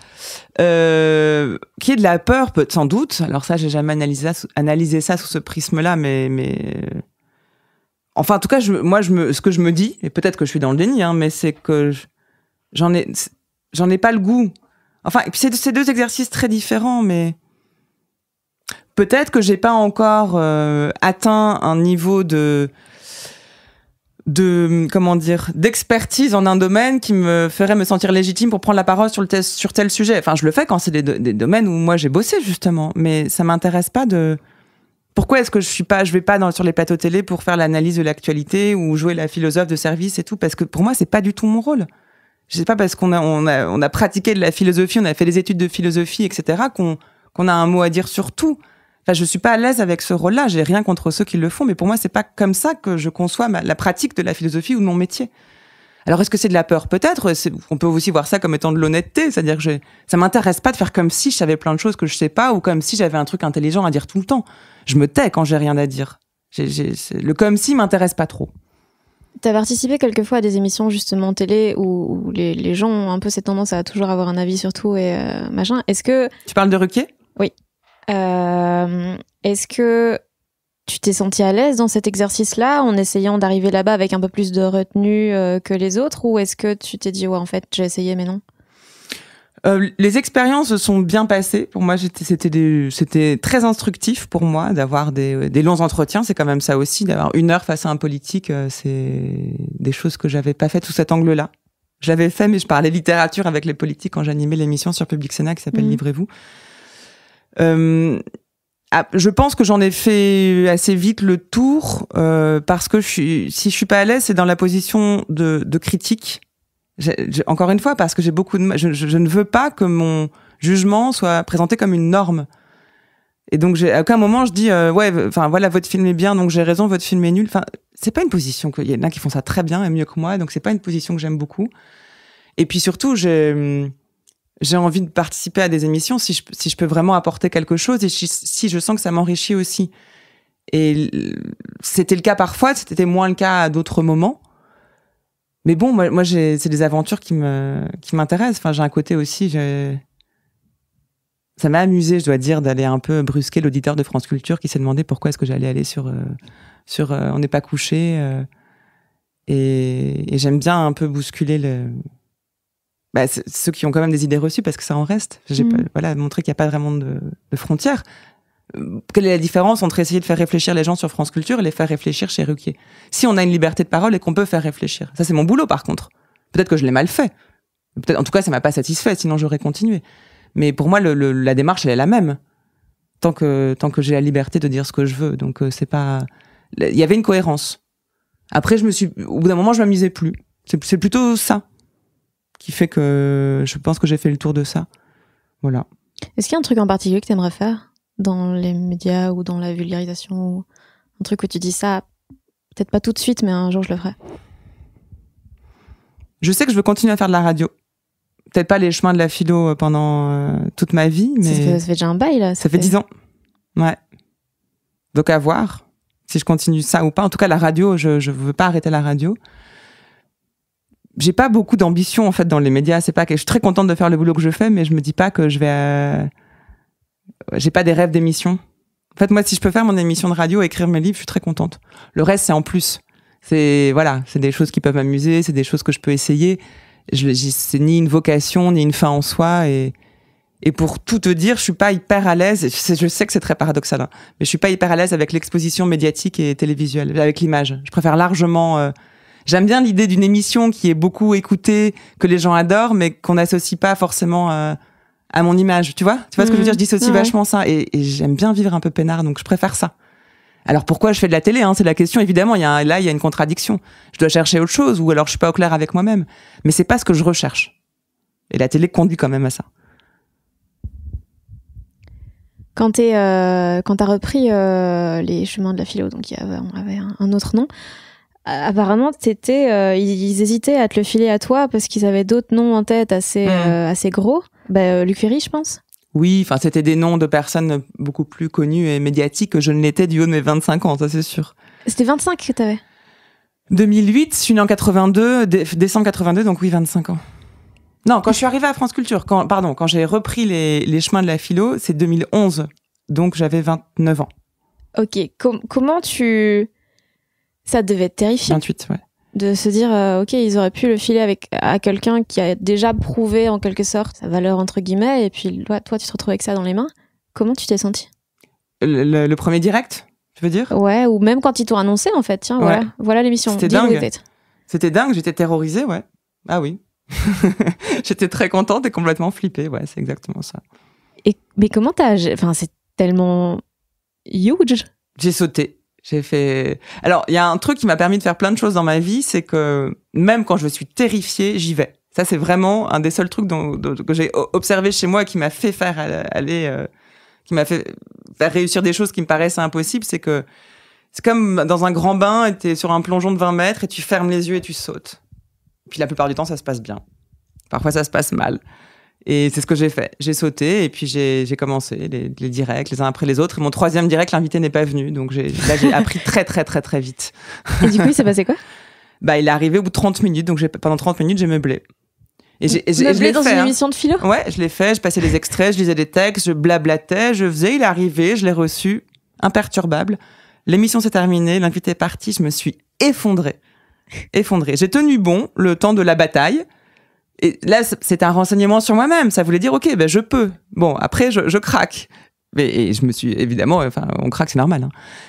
Qu'il y ait de la peur, sans doute. Alors ça, j'ai jamais analysé ça sous ce prisme-là, mais. Enfin, en tout cas, ce que je me dis, et peut-être que je suis dans le déni, hein, mais c'est que j'en ai pas le goût. Enfin, et puis c'est deux exercices très différents, mais peut-être que j'ai pas encore atteint un niveau d'expertise en un domaine qui me ferait me sentir légitime pour prendre la parole sur tel sujet. Enfin, je le fais quand c'est des domaines où moi j'ai bossé justement, mais ça m'intéresse pas de. Pourquoi est-ce que je vais pas sur les plateaux télé pour faire l'analyse de l'actualité ou jouer la philosophe de service et tout? Parce que pour moi, c'est pas du tout mon rôle. Je sais pas parce qu'on a pratiqué de la philosophie, on a fait des études de philosophie, etc., qu'on a un mot à dire sur tout. Enfin, je suis pas à l'aise avec ce rôle-là. J'ai rien contre ceux qui le font, mais pour moi, c'est pas comme ça que je conçois la pratique de la philosophie ou de mon métier. Alors, est-ce que c'est de la peur? Peut-être. On peut aussi voir ça comme étant de l'honnêteté. C'est-à-dire que ça m'intéresse pas de faire comme si je savais plein de choses que je sais pas ou comme si j'avais un truc intelligent à dire tout le temps. Je me tais quand j'ai rien à dire. Le comme si m'intéresse pas trop. T'as participé quelquefois à des émissions justement télé où les gens ont un peu cette tendance à toujours avoir un avis sur tout et machin. Est-ce que... Tu parles de Ruquier? Oui. Est-ce que tu t'es senti à l'aise dans cet exercice-là en essayant d'arriver là-bas avec un peu plus de retenue que les autres, ou est-ce que tu t'es dit ouais, en fait j'ai essayé mais non? Les expériences se sont bien passées. Pour moi, c'était très instructif pour moi d'avoir des longs entretiens. C'est quand même ça aussi, d'avoir 1 heure face à un politique. C'est des choses que j'avais pas faites sous cet angle-là. Je l'avais fait, mais je parlais littérature avec les politiques quand j'animais l'émission sur Public Sénat qui s'appelle Livrez-vous. Je pense que j'en ai fait assez vite le tour parce que si je suis pas à l'aise, c'est dans la position de critique. Encore une fois, parce que j'ai beaucoup de je ne veux pas que mon jugement soit présenté comme une norme. Et donc, à aucun moment je dis voilà, votre film est bien, donc j'ai raison, votre film est nul. Enfin, c'est pas une position il y en a qui font ça très bien et mieux que moi, donc c'est pas une position que j'aime beaucoup. Et puis surtout, j'ai envie de participer à des émissions si je peux vraiment apporter quelque chose et si je sens que ça m'enrichit aussi. Et c'était le cas parfois, c'était moins le cas à d'autres moments. Mais bon, moi c'est des aventures qui m'intéressent. Enfin, j'ai un côté aussi, ça m'a amusé, je dois dire, d'aller un peu brusquer l'auditeur de France Culture qui s'est demandé pourquoi est-ce que j'allais aller sur On n'est pas couché. Et j'aime bien un peu bousculer ceux qui ont quand même des idées reçues, parce que ça en reste. Montrer qu'il n'y a pas vraiment de frontières. Quelle est la différence entre essayer de faire réfléchir les gens sur France Culture et les faire réfléchir chez Ruquier? Si on a une liberté de parole et qu'on peut faire réfléchir. Ça, c'est mon boulot, par contre. Peut-être que je l'ai mal fait. En tout cas, ça m'a pas satisfait, sinon j'aurais continué. Mais pour moi, la démarche, elle est la même. Tant que j'ai la liberté de dire ce que je veux. Donc, c'est pas... Il y avait une cohérence. Après, au bout d'un moment, je m'amusais plus. C'est plutôt ça qui fait que je pense que j'ai fait le tour de ça. Voilà. Est-ce qu'il y a un truc en particulier que tu aimerais faire dans les médias ou dans la vulgarisation, ou un truc où tu dis ça, peut-être pas tout de suite, mais un jour je le ferai? Je sais que je veux continuer à faire de la radio. Peut-être pas les chemins de la philo pendant toute ma vie, mais... Ça fait déjà un bail, là. Ça fait 10 ans. Ouais. Donc à voir si je continue ça ou pas. En tout cas, la radio, je veux pas arrêter la radio. J'ai pas beaucoup d'ambition, en fait, dans les médias. C'est pas que je suis très contente de faire le boulot que je fais, mais je me dis pas que je vais... J'ai pas des rêves d'émission. En fait, moi, si je peux faire mon émission de radio, écrire mes livres, je suis très contente. Le reste, c'est en plus. C'est des choses qui peuvent m'amuser, c'est des choses que je peux essayer. C'est ni une vocation, ni une fin en soi. Et pour tout te dire, je suis pas hyper à l'aise. Je sais que c'est très paradoxal, hein, mais je suis pas hyper à l'aise avec l'exposition médiatique et télévisuelle, avec l'image. Je préfère largement... J'aime bien l'idée d'une émission qui est beaucoup écoutée, que les gens adorent, mais qu'on n'associe pas forcément à mon image. Tu vois ce que je veux dire? Je dissocie vachement ça. Et j'aime bien vivre un peu peinard, donc je préfère ça. Alors pourquoi je fais de la télé, hein, c'est la question. Évidemment, il y a une contradiction. Je dois chercher autre chose, ou alors je suis pas au clair avec moi-même. Mais c'est pas ce que je recherche. Et la télé conduit quand même à ça. Quand t'as repris les chemins de la philo, donc on avait un autre nom, apparemment ils hésitaient à te le filer à toi parce qu'ils avaient d'autres noms en tête assez gros. Luc Ferry, je pense. Oui, enfin c'était des noms de personnes beaucoup plus connues et médiatiques que je ne l'étais du haut de mes 25 ans, ça c'est sûr. C'était 25 que t'avais 2008, je suis née en 82, décembre 82, donc oui, 25 ans. Non, quand je suis arrivée à France Culture, quand j'ai repris les chemins de la philo, c'est 2011, donc j'avais 29 ans. Ok, comment ça devait être terrifiant. 28, ouais. De se dire, ok, ils auraient pu le filer à quelqu'un qui a déjà prouvé en quelque sorte sa valeur entre guillemets, et puis toi tu te retrouves avec ça dans les mains. Comment tu t'es sentie ? Le premier direct, tu veux dire ? Ouais, ou même quand ils t'ont annoncé en fait, tiens, voilà l'émission. C'était dingue. C'était dingue, j'étais terrorisée, ouais. Ah oui. J'étais très contente et complètement flippée, ouais, c'est exactement ça. Mais comment c'est tellement huge. J'ai sauté. J'ai fait. Alors, il y a un truc qui m'a permis de faire plein de choses dans ma vie, c'est que même quand je suis terrifiée, j'y vais. Ça, c'est vraiment un des seuls trucs que j'ai observé chez moi et qui m'a fait faire aller, qui m'a fait faire réussir des choses qui me paraissaient impossibles. C'est que c'est comme dans un grand bain, et t'es sur un plongeon de 20 mètres et tu fermes les yeux et tu sautes. Puis la plupart du temps, ça se passe bien. Parfois, ça se passe mal. Et c'est ce que j'ai fait. J'ai sauté et puis j'ai commencé les directs les uns après les autres. Et mon troisième direct, l'invité n'est pas venu. Donc j'ai appris très, très, très, très vite. Et du coup, il s'est passé quoi ? Il est arrivé au bout de 30 minutes. Donc pendant 30 minutes, j'ai meublé. Et meublé dans une émission de philo ? Ouais, je l'ai fait. Je passais les extraits, je lisais des textes, je blablatais, je faisais. Il est arrivé, je l'ai reçu, imperturbable. L'émission s'est terminée, l'invité est parti. Je me suis effondrée. J'ai tenu bon le temps de la bataille. Et là, c'était un renseignement sur moi-même. Ça voulait dire, ok, je peux. Bon, après, je craque. Et je me suis, évidemment, on craque, c'est normal. Hein.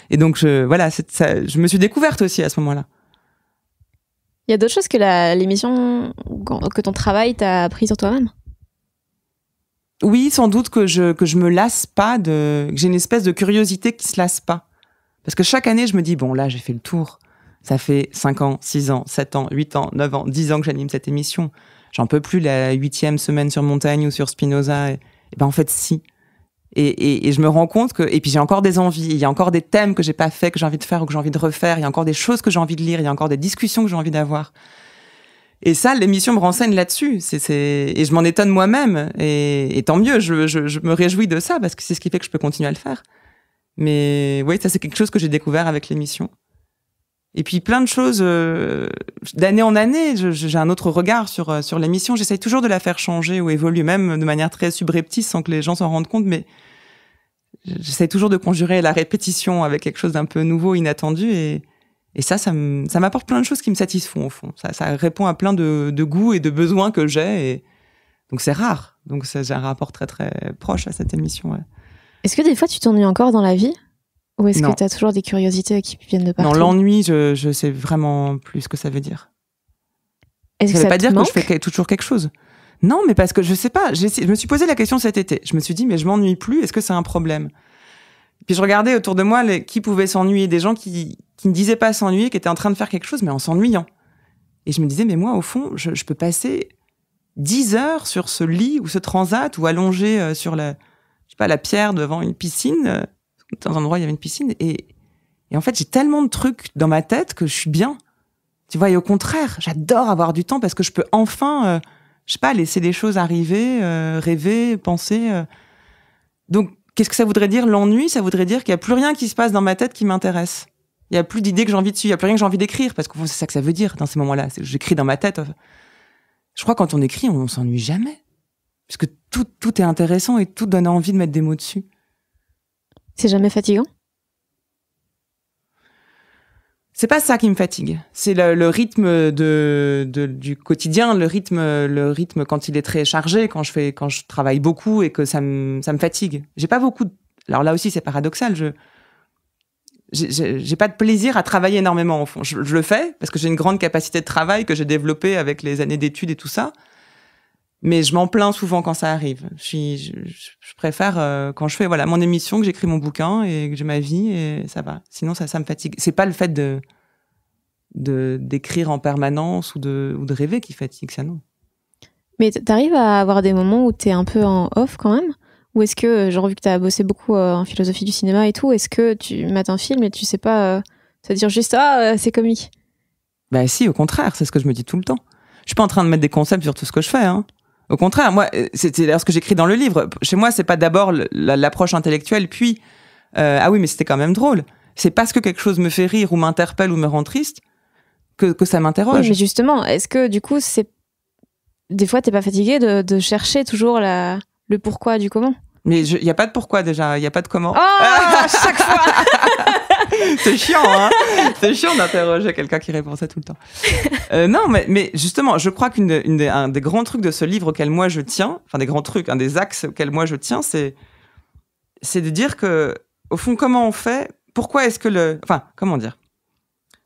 Et donc, je me suis découverte aussi à ce moment-là. Il y a d'autres choses que l'émission, que ton travail t'a appris sur toi-même ? Oui, sans doute que je me lasse pas que j'ai une espèce de curiosité qui se lasse pas. Parce que chaque année, je me dis, bon, là, j'ai fait le tour. Ça fait 5 ans, 6 ans, 7 ans, 8 ans, 9 ans, 10 ans que j'anime cette émission. J'en peux plus la 8e semaine sur Montaigne ou sur Spinoza. Et en fait, si. Et je me rends compte que... Et puis j'ai encore des envies. Il y a encore des thèmes que j'ai pas fait, que j'ai envie de faire ou que j'ai envie de refaire. Il y a encore des choses que j'ai envie de lire. Il y a encore des discussions que j'ai envie d'avoir. Et ça, l'émission me renseigne là-dessus. Et je m'en étonne moi-même. Et tant mieux, je me réjouis de ça parce que c'est ce qui fait que je peux continuer à le faire. Mais oui, ça c'est quelque chose que j'ai découvert avec l'émission. Et puis plein de choses, d'année en année, j'ai un autre regard sur l'émission. J'essaye toujours de la faire changer ou évoluer, même de manière très subreptice, sans que les gens s'en rendent compte. Mais j'essaye toujours de conjurer la répétition avec quelque chose d'un peu nouveau, inattendu. Et ça m'apporte plein de choses qui me satisfont, au fond. Ça répond à plein de goûts et de besoins que j'ai. Et donc c'est rare. Donc j'ai un rapport très, très proche à cette émission. Ouais. Est-ce que des fois, tu t'ennuies encore dans la vie ? Ou est-ce que tu as toujours des curiosités qui viennent de partout ? Non, l'ennui, je sais vraiment plus ce que ça veut dire. Est-ce que ça veut pas dire manque ? que je fais toujours quelque chose. Non, mais parce que je sais pas. Je me suis posé la question cet été. Je me suis dit, mais je m'ennuie plus. Est-ce que c'est un problème ? Puis je regardais autour de moi qui pouvaient s'ennuyer. Des gens qui ne disaient pas s'ennuyer, qui étaient en train de faire quelque chose, mais en s'ennuyant. Et je me disais, mais moi, au fond, je peux passer 10 heures sur ce lit ou ce transat ou allongé sur la pierre devant une piscine. Dans un endroit, il y avait une piscine. Et en fait, j'ai tellement de trucs dans ma tête que je suis bien. Tu vois, et au contraire, j'adore avoir du temps parce que je peux enfin, laisser les choses arriver, rêver, penser. Donc, qu'est-ce que ça voudrait dire, l'ennui ? Ça voudrait dire qu'il n'y a plus rien qui se passe dans ma tête qui m'intéresse. Il n'y a plus d'idées que j'ai envie de suivre. Il n'y a plus rien que j'ai envie d'écrire. Parce que c'est ça que ça veut dire dans ces moments-là. J'écris dans ma tête. Je crois que quand on écrit, on s'ennuie jamais. Parce que tout est intéressant et tout donne envie de mettre des mots dessus. C'est jamais fatigant ? C'est pas ça qui me fatigue. C'est le rythme du quotidien, le rythme quand il est très chargé, quand je travaille beaucoup et que ça me fatigue. J'ai pas beaucoup alors là aussi, c'est paradoxal. J'ai pas de plaisir à travailler énormément, au fond. Je le fais parce que j'ai une grande capacité de travail que j'ai développée avec les années d'études et tout ça. Mais je m'en plains souvent quand ça arrive. Je préfère quand je fais mon émission, que j'écris mon bouquin et que j'ai ma vie et ça va. Sinon ça me fatigue. C'est pas le fait d'écrire en permanence ou de rêver qui fatigue, ça non. Mais t'arrives à avoir des moments où t'es un peu en off quand même, Ou est-ce que, genre, vu que tu as bossé beaucoup en philosophie du cinéma et tout, est-ce que tu mates un film et tu sais pas te dire juste c'est comique? Bah si, au contraire, c'est ce que je me dis tout le temps. Je suis pas en train de mettre des concepts sur tout ce que je fais, hein. Au contraire, moi, c'est d'ailleurs ce que j'écris dans le livre. Chez moi, c'est pas d'abord l'approche intellectuelle, puis ah oui, mais c'était quand même drôle. C'est parce que quelque chose me fait rire ou m'interpelle ou me rend triste que ça m'interroge. Oui, mais justement, est-ce que du coup, des fois, t'es pas fatigué de chercher toujours le pourquoi du comment? Mais il y a pas de pourquoi déjà, il y a pas de comment. Oh, chaque fois. C'est chiant, hein. C'est chiant d'interroger quelqu'un qui répond ça tout le temps. Non, mais justement, je crois un des grands trucs de ce livre auquel moi je tiens, enfin des grands trucs, un des axes auxquels moi je tiens, c'est de dire que, au fond, comment on fait, pourquoi est-ce que comment dire,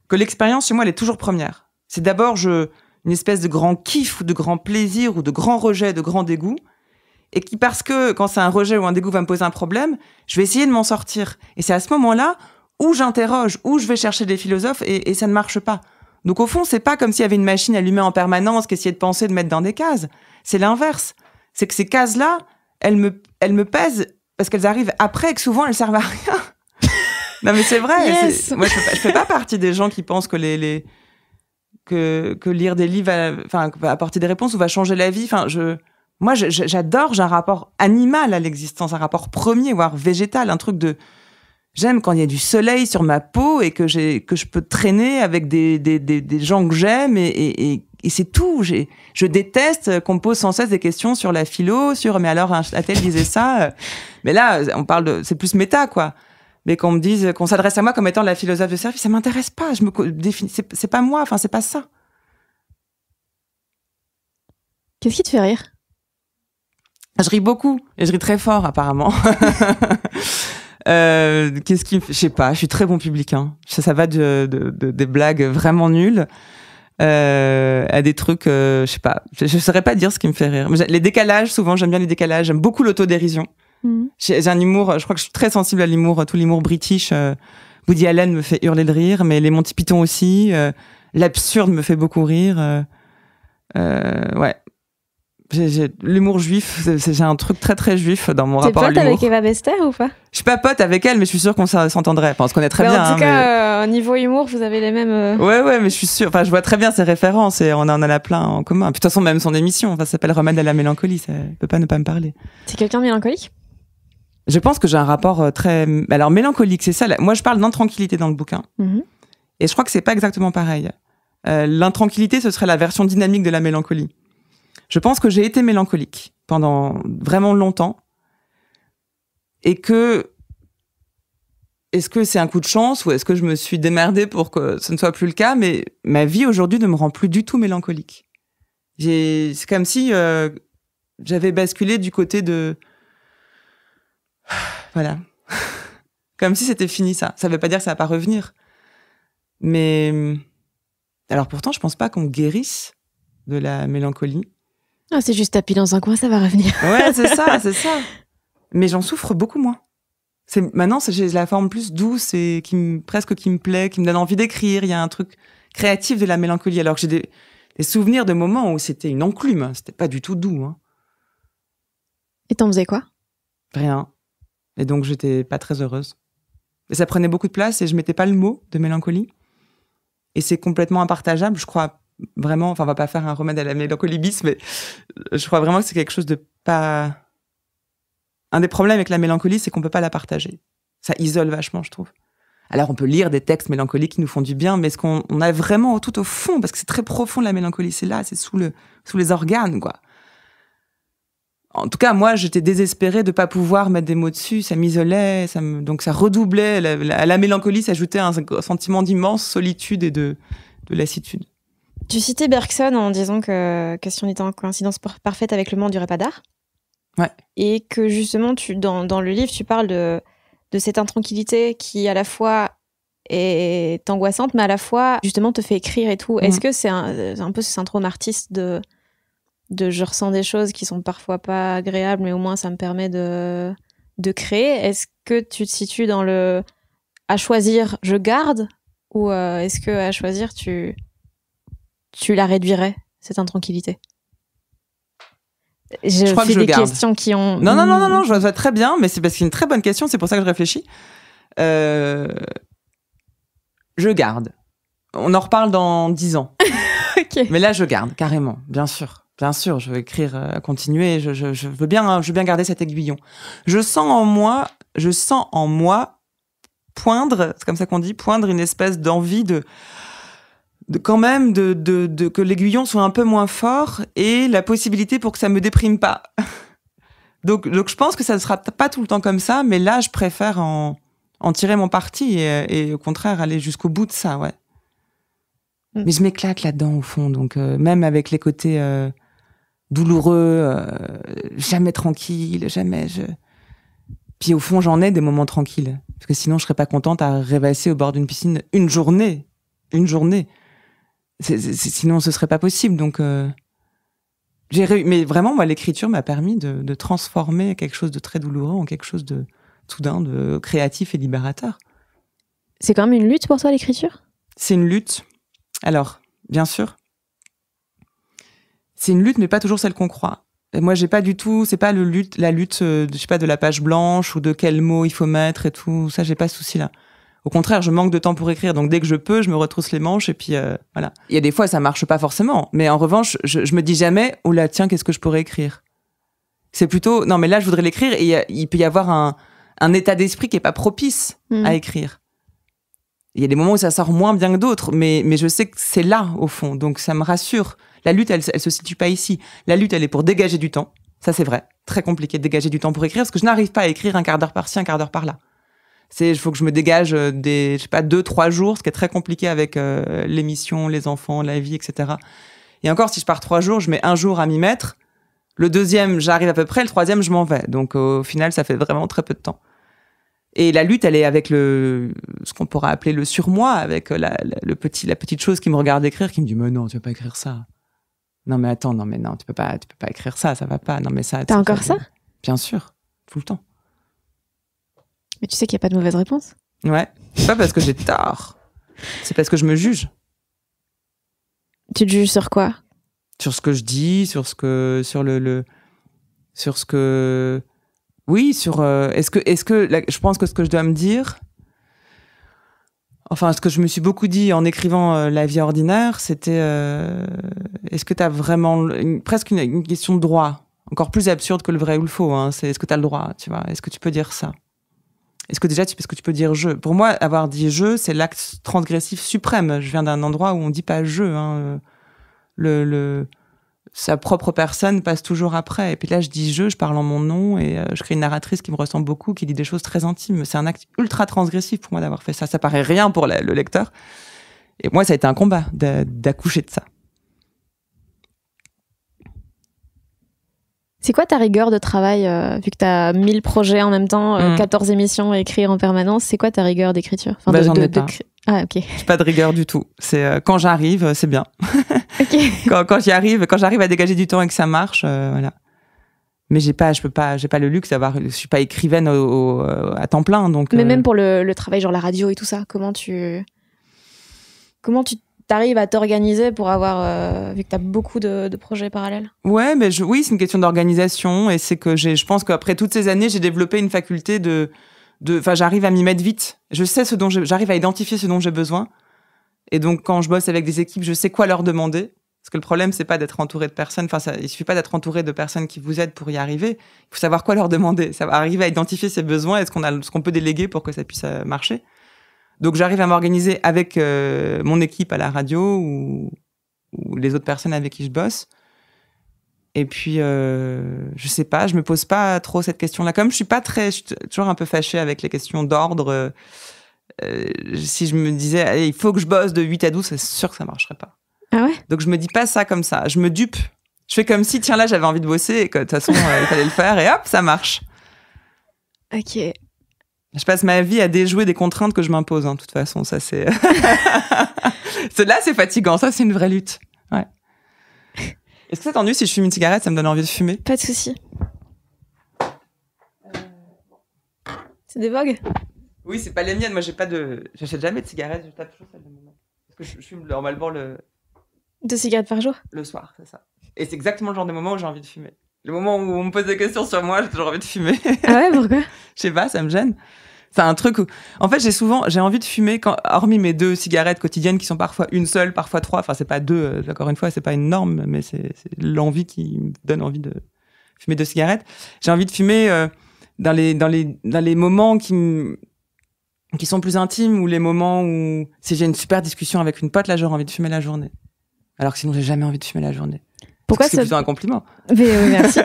que l'expérience chez moi elle est toujours première. C'est d'abord une espèce de grand kiff ou de grand plaisir ou de grand rejet, de grand dégoût. Et qui, parce que quand c'est un rejet ou un dégoût va me poser un problème, je vais essayer de m'en sortir. Et c'est à ce moment-là où j'interroge, où je vais chercher des philosophes et ça ne marche pas. Donc au fond, c'est pas comme s'il y avait une machine allumée en permanence qui essayait de penser, de mettre dans des cases. C'est l'inverse. C'est que ces cases-là, elles me pèsent parce qu'elles arrivent après et que souvent elles servent à rien. Non mais c'est vrai. Yes. Moi, je fais pas partie des gens qui pensent que que lire des livres va apporter des réponses ou va changer la vie. Moi, j'adore, j'ai un rapport animal à l'existence, un rapport premier, voire végétal, un truc de... J'aime quand il y a du soleil sur ma peau et que je peux traîner avec des gens que j'aime et c'est tout. Je déteste qu'on me pose sans cesse des questions sur la philo, mais alors un tel disait ça. Mais là, on parle c'est plus méta, quoi. Mais qu'on me dise, qu'on s'adresse à moi comme étant la philosophe de service, ça m'intéresse pas. Je me définis, c'est pas moi, c'est pas ça. Qu'est-ce qui te fait rire? Je ris beaucoup et je ris très fort apparemment. Qu'est-ce qui me fait... Je sais pas, je suis très bon public. Hein. Ça va des blagues vraiment nulles à des trucs, je sais pas. Je saurais pas dire ce qui me fait rire. Les décalages, souvent, j'aime bien les décalages. J'aime beaucoup l'autodérision. J'ai un humour, je crois que je suis très sensible à l'humour, tout l'humour british. Woody Allen me fait hurler de rire, mais les Monty Python aussi. L'absurde me fait beaucoup rire. Ouais. L'humour juif, j'ai un truc très très juif dans mon rapport à l'humour. T'es pote avec Eva Bester ou pas? Je suis pas pote avec elle, mais je suis sûre qu'on s'entendrait. Enfin, on se connaît très bien. En tout cas, niveau humour, vous avez les mêmes... Ouais, mais je suis sûre. Enfin, je vois très bien ses références et on en a plein en commun. Puis, de toute façon, même son émission, ça s'appelle Remède à la mélancolie. Ça peut pas ne pas me parler. C'est quelqu'un de mélancolique? Je pense que j'ai un rapport très... Alors, mélancolique, c'est ça. Moi, je parle d'intranquillité dans le bouquin. Et je crois que c'est pas exactement pareil. L'intranquillité, ce serait la version dynamique de la mélancolie. Je pense que j'ai été mélancolique pendant vraiment longtemps et que est-ce que c'est un coup de chance ou est-ce que je me suis démerdée pour que ce ne soit plus le cas, mais ma vie aujourd'hui ne me rend plus du tout mélancolique. C'est comme si j'avais basculé du côté de... Voilà. Comme si c'était fini ça. Ça veut pas dire que ça va pas revenir. Mais... Alors pourtant, je pense pas qu'on guérisse de la mélancolie. Ah, c'est juste tapis dans un coin, ça va revenir. Ouais, c'est ça. Mais j'en souffre beaucoup moins. Maintenant, j'ai la forme plus douce et presque qui me plaît, qui me donne envie d'écrire. Il y a un truc créatif de la mélancolie. Alors que j'ai des souvenirs de moments où c'était une enclume. C'était pas du tout doux. Hein. Et t'en faisais quoi? Rien. Et donc, j'étais pas très heureuse. Et ça prenait beaucoup de place et je mettais pas le mot de mélancolie. Et c'est complètement impartageable, je crois. Vraiment, enfin, on va pas faire un remède à la mélancolie bis, mais je crois vraiment que c'est quelque chose de pas... Un des problèmes avec la mélancolie, c'est qu'on peut pas la partager. Ça isole vachement, je trouve. Alors, on peut lire des textes mélancoliques qui nous font du bien, mais est-ce qu'on a vraiment tout au fond, parce que c'est très profond, la mélancolie, c'est là, c'est sous les organes, quoi. En tout cas, moi, j'étais désespérée de pas pouvoir mettre des mots dessus, ça m'isolait, donc ça redoublait. À la mélancolie s'ajoutait un sentiment d'immense solitude et de lassitude. Tu citais Bergson en disant que si on était en coïncidence parfaite avec le monde, il n'y aurait pas d'art. Ouais. Et que justement, dans le livre, tu parles de cette intranquillité qui, à la fois, est angoissante, mais à la fois, justement, te fait écrire et tout. Est-ce que c'est un peu ce syndrome artiste de je ressens des choses qui sont parfois pas agréables, mais au moins, ça me permet de créer? Est-ce que tu te situes dans le à choisir, je garde? Ou est-ce que à choisir, tu la réduirais, cette intranquillité? Je crois que fais je des garde. questions qui ont... Non, je vois très bien, mais c'est parce que c'est une très bonne question, c'est pour ça que je réfléchis. Je garde. On en reparle dans 10 ans. Ok. Mais là, je garde, carrément, bien sûr. Bien sûr, je veux écrire, continuer, je veux bien garder cet aiguillon. Je sens en moi poindre, c'est comme ça qu'on dit, poindre une espèce d'envie de quand même que l'aiguillon soit un peu moins fort et la possibilité pour que ça me déprime pas. Donc je pense que ça ne sera pas tout le temps comme ça, mais là, je préfère en tirer mon parti et au contraire aller jusqu'au bout de ça, ouais. Mais je m'éclate là-dedans au fond, donc même avec les côtés douloureux, jamais tranquille, Puis au fond, j'en ai des moments tranquilles, parce que sinon je serais pas contente à rêvasser au bord d'une piscine une journée. Sinon ce serait pas possible, donc mais vraiment moi l'écriture m'a permis de transformer quelque chose de très douloureux en quelque chose de soudain de créatif et libérateur. C'est quand même une lutte pour toi, l'écriture ? C'est une lutte. Alors, bien sûr, c'est une lutte, mais pas toujours celle qu'on croit. Et moi, j'ai pas du tout, c'est pas la lutte, je sais pas, de la page blanche ou de quels mots il faut mettre et tout. Ça, j'ai pas ce souci-là. Au contraire, je manque de temps pour écrire, donc dès que je peux, je me retrousse les manches et puis voilà. Il y a des fois, ça marche pas forcément, mais en revanche, je me dis jamais, oh là, tiens, qu'est-ce que je pourrais écrire ? C'est plutôt, non, mais là, je voudrais l'écrire et il peut y avoir un état d'esprit qui est pas propice à écrire. Il y a des moments où ça sort moins bien que d'autres, mais je sais que c'est là, au fond, donc ça me rassure. La lutte, elle se situe pas ici. La lutte, elle est pour dégager du temps. Ça, c'est vrai. Très compliqué de dégager du temps pour écrire, parce que je n'arrive pas à écrire un quart d'heure par-ci, un quart d'heure par-là. Il faut que je me dégage 2-3 jours, ce qui est très compliqué avec l'émission, les enfants, la vie, etc. Et encore, si je pars 3 jours, je mets 1 jour à m'y mettre. Le 2e, j'arrive à peu près. Le 3e, je m'en vais. Donc, au final, ça fait vraiment très peu de temps. Et la lutte, elle est avec ce qu'on pourrait appeler le surmoi, avec la petite chose qui me regarde écrire, qui me dit, mais non, tu vas pas écrire ça. Non, mais attends, non, tu peux pas écrire ça va pas. Non, mais ça. T'as encore ça ? Bien sûr, tout le temps. Mais tu sais qu'il n'y a pas de mauvaise réponse. Ouais. C'est pas parce que j'ai tort. C'est parce que je me juge. Tu te juges sur quoi ? Sur ce que je dis, oui, je pense que ce que je dois me dire, enfin, ce que je me suis beaucoup dit en écrivant La vie ordinaire, c'était est-ce que tu as vraiment presque une question de droit, encore plus absurde que le vrai ou le faux, hein, c'est est-ce que tu as le droit, tu vois, est-ce que tu peux dire ça ? Est-ce que tu peux dire je ? Pour moi, avoir dit je, c'est l'acte transgressif suprême. Je viens d'un endroit où on dit pas je, hein, sa propre personne passe toujours après. Et puis là, je dis je parle en mon nom et je crée une narratrice qui me ressemble beaucoup, qui dit des choses très intimes. C'est un acte ultra transgressif pour moi d'avoir fait ça. Ça paraît rien pour le lecteur. Et moi, ça a été un combat d'accoucher de ça. C'est quoi ta rigueur de travail, vu que tu as 1000 projets en même temps, 14 émissions à écrire en permanence, c'est quoi ta rigueur d'écriture ? Enfin, j'en ai pas. Ah, ok. J'ai pas de rigueur du tout. C'est quand j'arrive, c'est bien. Okay. quand j'arrive à dégager du temps et que ça marche, voilà. Mais j'ai pas le luxe d'avoir, je suis pas écrivaine à temps plein, donc. Mais même pour le travail, genre la radio et tout ça, comment tu t'arrives à t'organiser pour avoir, vu que t'as beaucoup de projets parallèles ? Ouais, mais oui, c'est une question d'organisation et c'est que je pense qu'après toutes ces années, j'ai développé une faculté j'arrive à m'y mettre vite. Je sais j'arrive à identifier ce dont j'ai besoin. Et donc, quand je bosse avec des équipes, je sais quoi leur demander. Parce que le problème, c'est pas d'être entouré de personnes. Enfin, il suffit pas d'être entouré de personnes qui vous aident pour y arriver. Il faut savoir quoi leur demander. Ça va arriver à identifier ses besoins et ce qu'on peut déléguer pour que ça puisse marcher. Donc, j'arrive à m'organiser avec mon équipe à la radio ou les autres personnes avec qui je bosse. Et puis, je sais pas, je me pose pas trop cette question-là. Comme je suis toujours un peu fâchée avec les questions d'ordre. Si je me disais, allez, il faut que je bosse de 8 à 12, c'est sûr que ça marcherait pas. Ah ouais ? Donc, je me dis pas ça comme ça. Je me dupe. Je fais comme si, tiens, là, j'avais envie de bosser et que de toute façon, il fallait le faire et hop, ça marche. Ok. Je passe ma vie à déjouer des contraintes que je m'impose, hein, de toute façon. Ça, c'est. Là, c'est fatigant. Ça, c'est une vraie lutte. Ouais. Est-ce que ça t'ennuie si je fume une cigarette ? Ça me donne envie de fumer. Pas de souci. C'est des vogues ? Oui, c'est pas les miennes. Moi, j'achète jamais de cigarettes. Je tape toujours celle de mon mec. Parce que je fume normalement 2 cigarettes par jour ? Le soir, c'est ça. Et c'est exactement le genre de moment où j'ai envie de fumer. Le moment où on me pose des questions sur moi, j'ai toujours envie de fumer. Ah ouais, pourquoi? Je sais pas, ça me gêne. C'est un truc où, en fait, j'ai envie de fumer hormis mes 2 cigarettes quotidiennes qui sont parfois une seule, parfois 3. Enfin, c'est pas 2, encore une fois, c'est pas une norme, mais c'est l'envie qui me donne envie de fumer 2 cigarettes. J'ai envie de fumer dans les moments qui sont plus intimes ou les moments où, si j'ai une super discussion avec une pote, là, j'aurais envie de fumer la journée. Alors que sinon, j'ai jamais envie de fumer la journée. Pourquoi c'est plutôt un compliment. Mais oui, merci.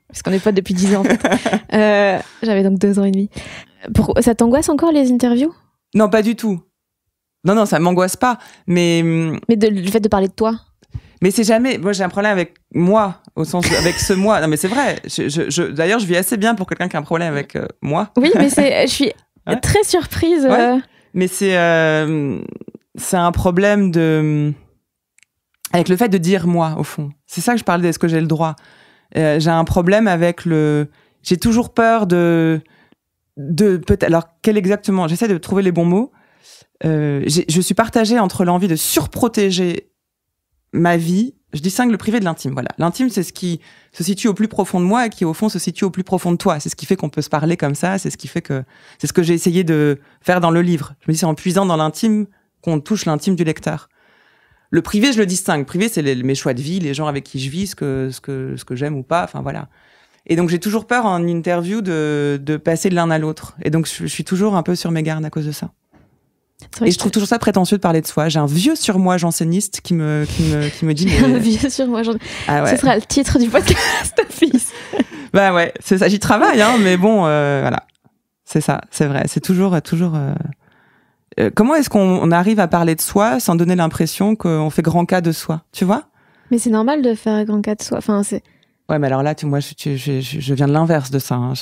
Parce qu'on est potes depuis 10 ans, en fait. J'avais donc 2 ans et demi. Ça t'angoisse encore, les interviews? Non, pas du tout. Non, ça m'angoisse pas. Mais le fait de parler de toi? Mais c'est jamais... Moi, j'ai un problème avec moi, au sens avec ce moi. Non, mais c'est vrai. D'ailleurs, je vis assez bien pour quelqu'un qui a un problème avec moi. Oui, mais je suis très surprise. Ouais. Mais c'est un problème avec le fait de dire moi, au fond. C'est ça que je parlais, est-ce que j'ai le droit? J'ai un problème avec j'ai toujours peur peut-être... Alors, quel exactement? J'essaie de trouver les bons mots. Je suis partagée entre l'envie de surprotéger ma vie. Je distingue le privé de l'intime. Voilà. L'intime, c'est ce qui se situe au plus profond de moi et qui, au fond, se situe au plus profond de toi. C'est ce qui fait qu'on peut se parler comme ça. C'est ce que j'ai essayé de faire dans le livre. Je me dis, c'est en puisant dans l'intime qu'on touche l'intime du lecteur. Le privé, je le distingue. Le privé, c'est mes choix de vie, les gens avec qui je vis, ce que j'aime ou pas. Enfin, voilà. Et donc, j'ai toujours peur en interview de passer de l'un à l'autre. Et donc, je suis toujours un peu sur mes gardes à cause de ça. Et je trouve toujours ça prétentieux de parler de soi. J'ai un vieux surmoi janséniste qui me dit... Mais... Un vieux surmoi janséniste. Ah ouais. Ce sera le titre du podcast, Office. Bah ouais, c'est ça. J'y travaille, hein, mais bon, voilà. C'est ça, c'est vrai. C'est toujours... comment est-ce qu'on arrive à parler de soi sans donner l'impression qu'on fait grand cas de soi, tu vois? Mais c'est normal de faire grand cas de soi. Enfin, c'est... Ouais, mais alors là, moi, je viens de l'inverse de ça. Hein.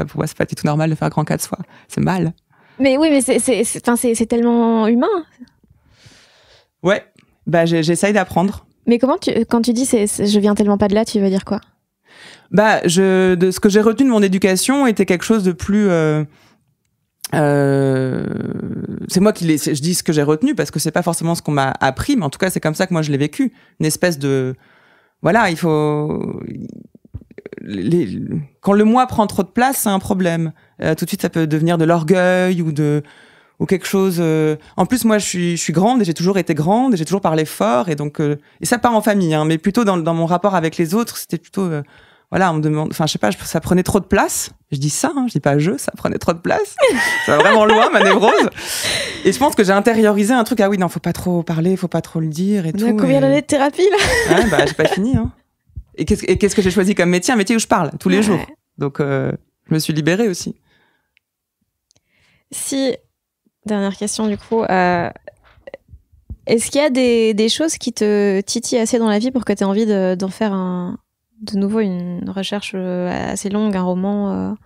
Pour moi, c'est pas du tout normal de faire grand cas de soi. C'est mal. Mais oui, mais c'est tellement humain. Ouais, bah j'essaye d'apprendre. Mais quand tu dis je viens tellement pas de là, tu veux dire quoi? Bah, de ce que j'ai retenu de mon éducation était quelque chose de plus... c'est moi je dis ce que j'ai retenu parce que c'est pas forcément ce qu'on m'a appris, mais en tout cas, c'est comme ça que moi je l'ai vécu. Une espèce de... Voilà, il faut... Quand le moi prend trop de place, c'est un problème. Tout de suite, ça peut devenir de l'orgueil ou quelque chose. En plus, moi, je suis grande et j'ai toujours été grande et j'ai toujours parlé fort et donc et ça part en famille, hein, mais plutôt dans mon rapport avec les autres, c'était plutôt voilà, on me demande. Enfin, je sais pas, ça prenait trop de place. Je dis ça, hein, je dis pas ça prenait trop de place. Ça va vraiment loin ma névrose. Et je pense que j'ai intériorisé un truc. Ah oui, non, faut pas trop parler, faut pas trop le dire et tout. Combien d'années de thérapie là? Ouais, bah j'ai pas fini. Hein. Et qu'est-ce que j'ai choisi comme métier? Un métier où je parle tous les jours. Donc, je me suis libérée aussi. Dernière question du coup, est-ce qu'il y a des choses qui te titillent assez dans la vie pour que tu aies envie d'en faire de nouveau une recherche assez longue, un roman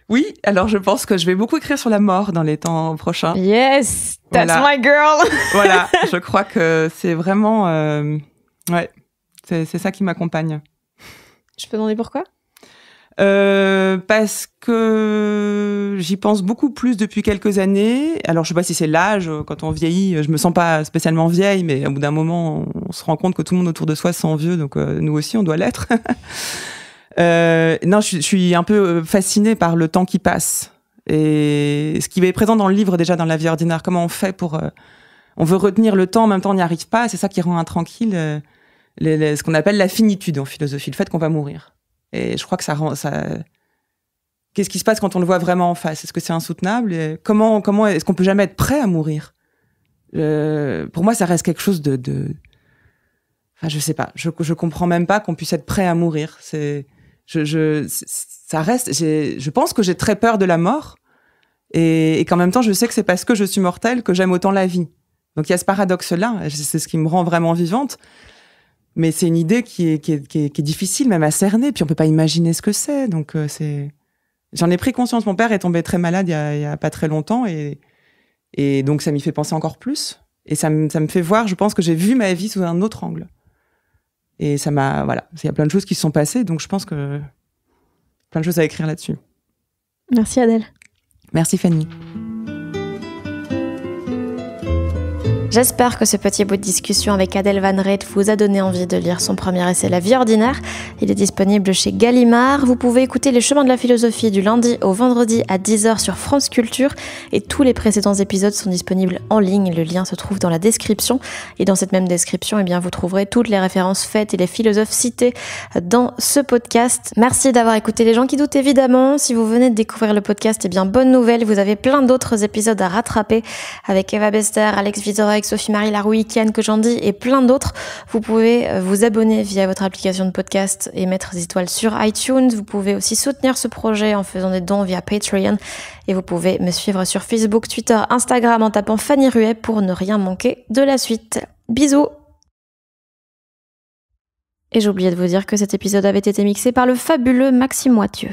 Oui, alors je pense que je vais beaucoup écrire sur la mort dans les temps prochains. Yes, that's my girl. Voilà, je crois que c'est vraiment... ouais. C'est ça qui m'accompagne. Je peux demander pourquoi? Parce que j'y pense beaucoup plus depuis quelques années. Alors, je sais pas si c'est l'âge. Quand on vieillit, je me sens pas spécialement vieille, mais au bout d'un moment, on se rend compte que tout le monde autour de soi se sent vieux, donc nous aussi, on doit l'être. Non, je suis un peu fascinée par le temps qui passe. Et ce qui est présent dans le livre, déjà, dans La vie ordinaire, comment on fait pour... on veut retenir le temps, en même temps, on n'y arrive pas. C'est ça qui rend intranquille... ce qu'on appelle la finitude en philosophie, le fait qu'on va mourir. Et je crois que ça rend... Qu'est-ce qui se passe quand on le voit vraiment en face? Est-ce que c'est insoutenable? Et comment est-ce qu'on peut jamais être prêt à mourir? Pour moi, ça reste quelque chose de... Enfin, je sais pas. Je comprends même pas qu'on puisse être prêt à mourir. Ça reste... Je pense que j'ai très peur de la mort et qu'en même temps, je sais que c'est parce que je suis mortelle que j'aime autant la vie. Donc, il y a ce paradoxe-là. C'est ce qui me rend vraiment vivante. Mais c'est une idée qui est difficile même à cerner, puis on peut pas imaginer ce que c'est. Donc j'en ai pris conscience. Mon père est tombé très malade il y a pas très longtemps et donc ça m'y fait penser encore plus. Et ça me fait voir, je pense que j'ai vu ma vie sous un autre angle. Et ça m'a, voilà, il y a plein de choses qui se sont passées, donc je pense que plein de choses à écrire là-dessus. Merci Adèle. Merci Fanny. J'espère que ce petit bout de discussion avec Adèle Van Reet vous a donné envie de lire son premier essai La vie ordinaire. Il est disponible chez Gallimard. Vous pouvez écouter Les chemins de la philosophie du lundi au vendredi à 10h sur France Culture et tous les précédents épisodes sont disponibles en ligne. Le lien se trouve dans la description et dans cette même description, vous trouverez toutes les références faites et les philosophes cités dans ce podcast. Merci d'avoir écouté Les gens qui doutent évidemment. Si vous venez de découvrir le podcast, bonne nouvelle, vous avez plein d'autres épisodes à rattraper avec Eva Bester, Alex Vizorek, Sophie-Marie Larouille, Kian Kojandi et plein d'autres. Vous pouvez vous abonner via votre application de podcast et mettre des étoiles sur iTunes. Vous pouvez aussi soutenir ce projet en faisant des dons via Patreon. Et vous pouvez me suivre sur Facebook, Twitter, Instagram en tapant Fanny Ruet pour ne rien manquer de la suite. Bisous! Et j'ai oublié de vous dire que cet épisode avait été mixé par le fabuleux Maxime Moitieu.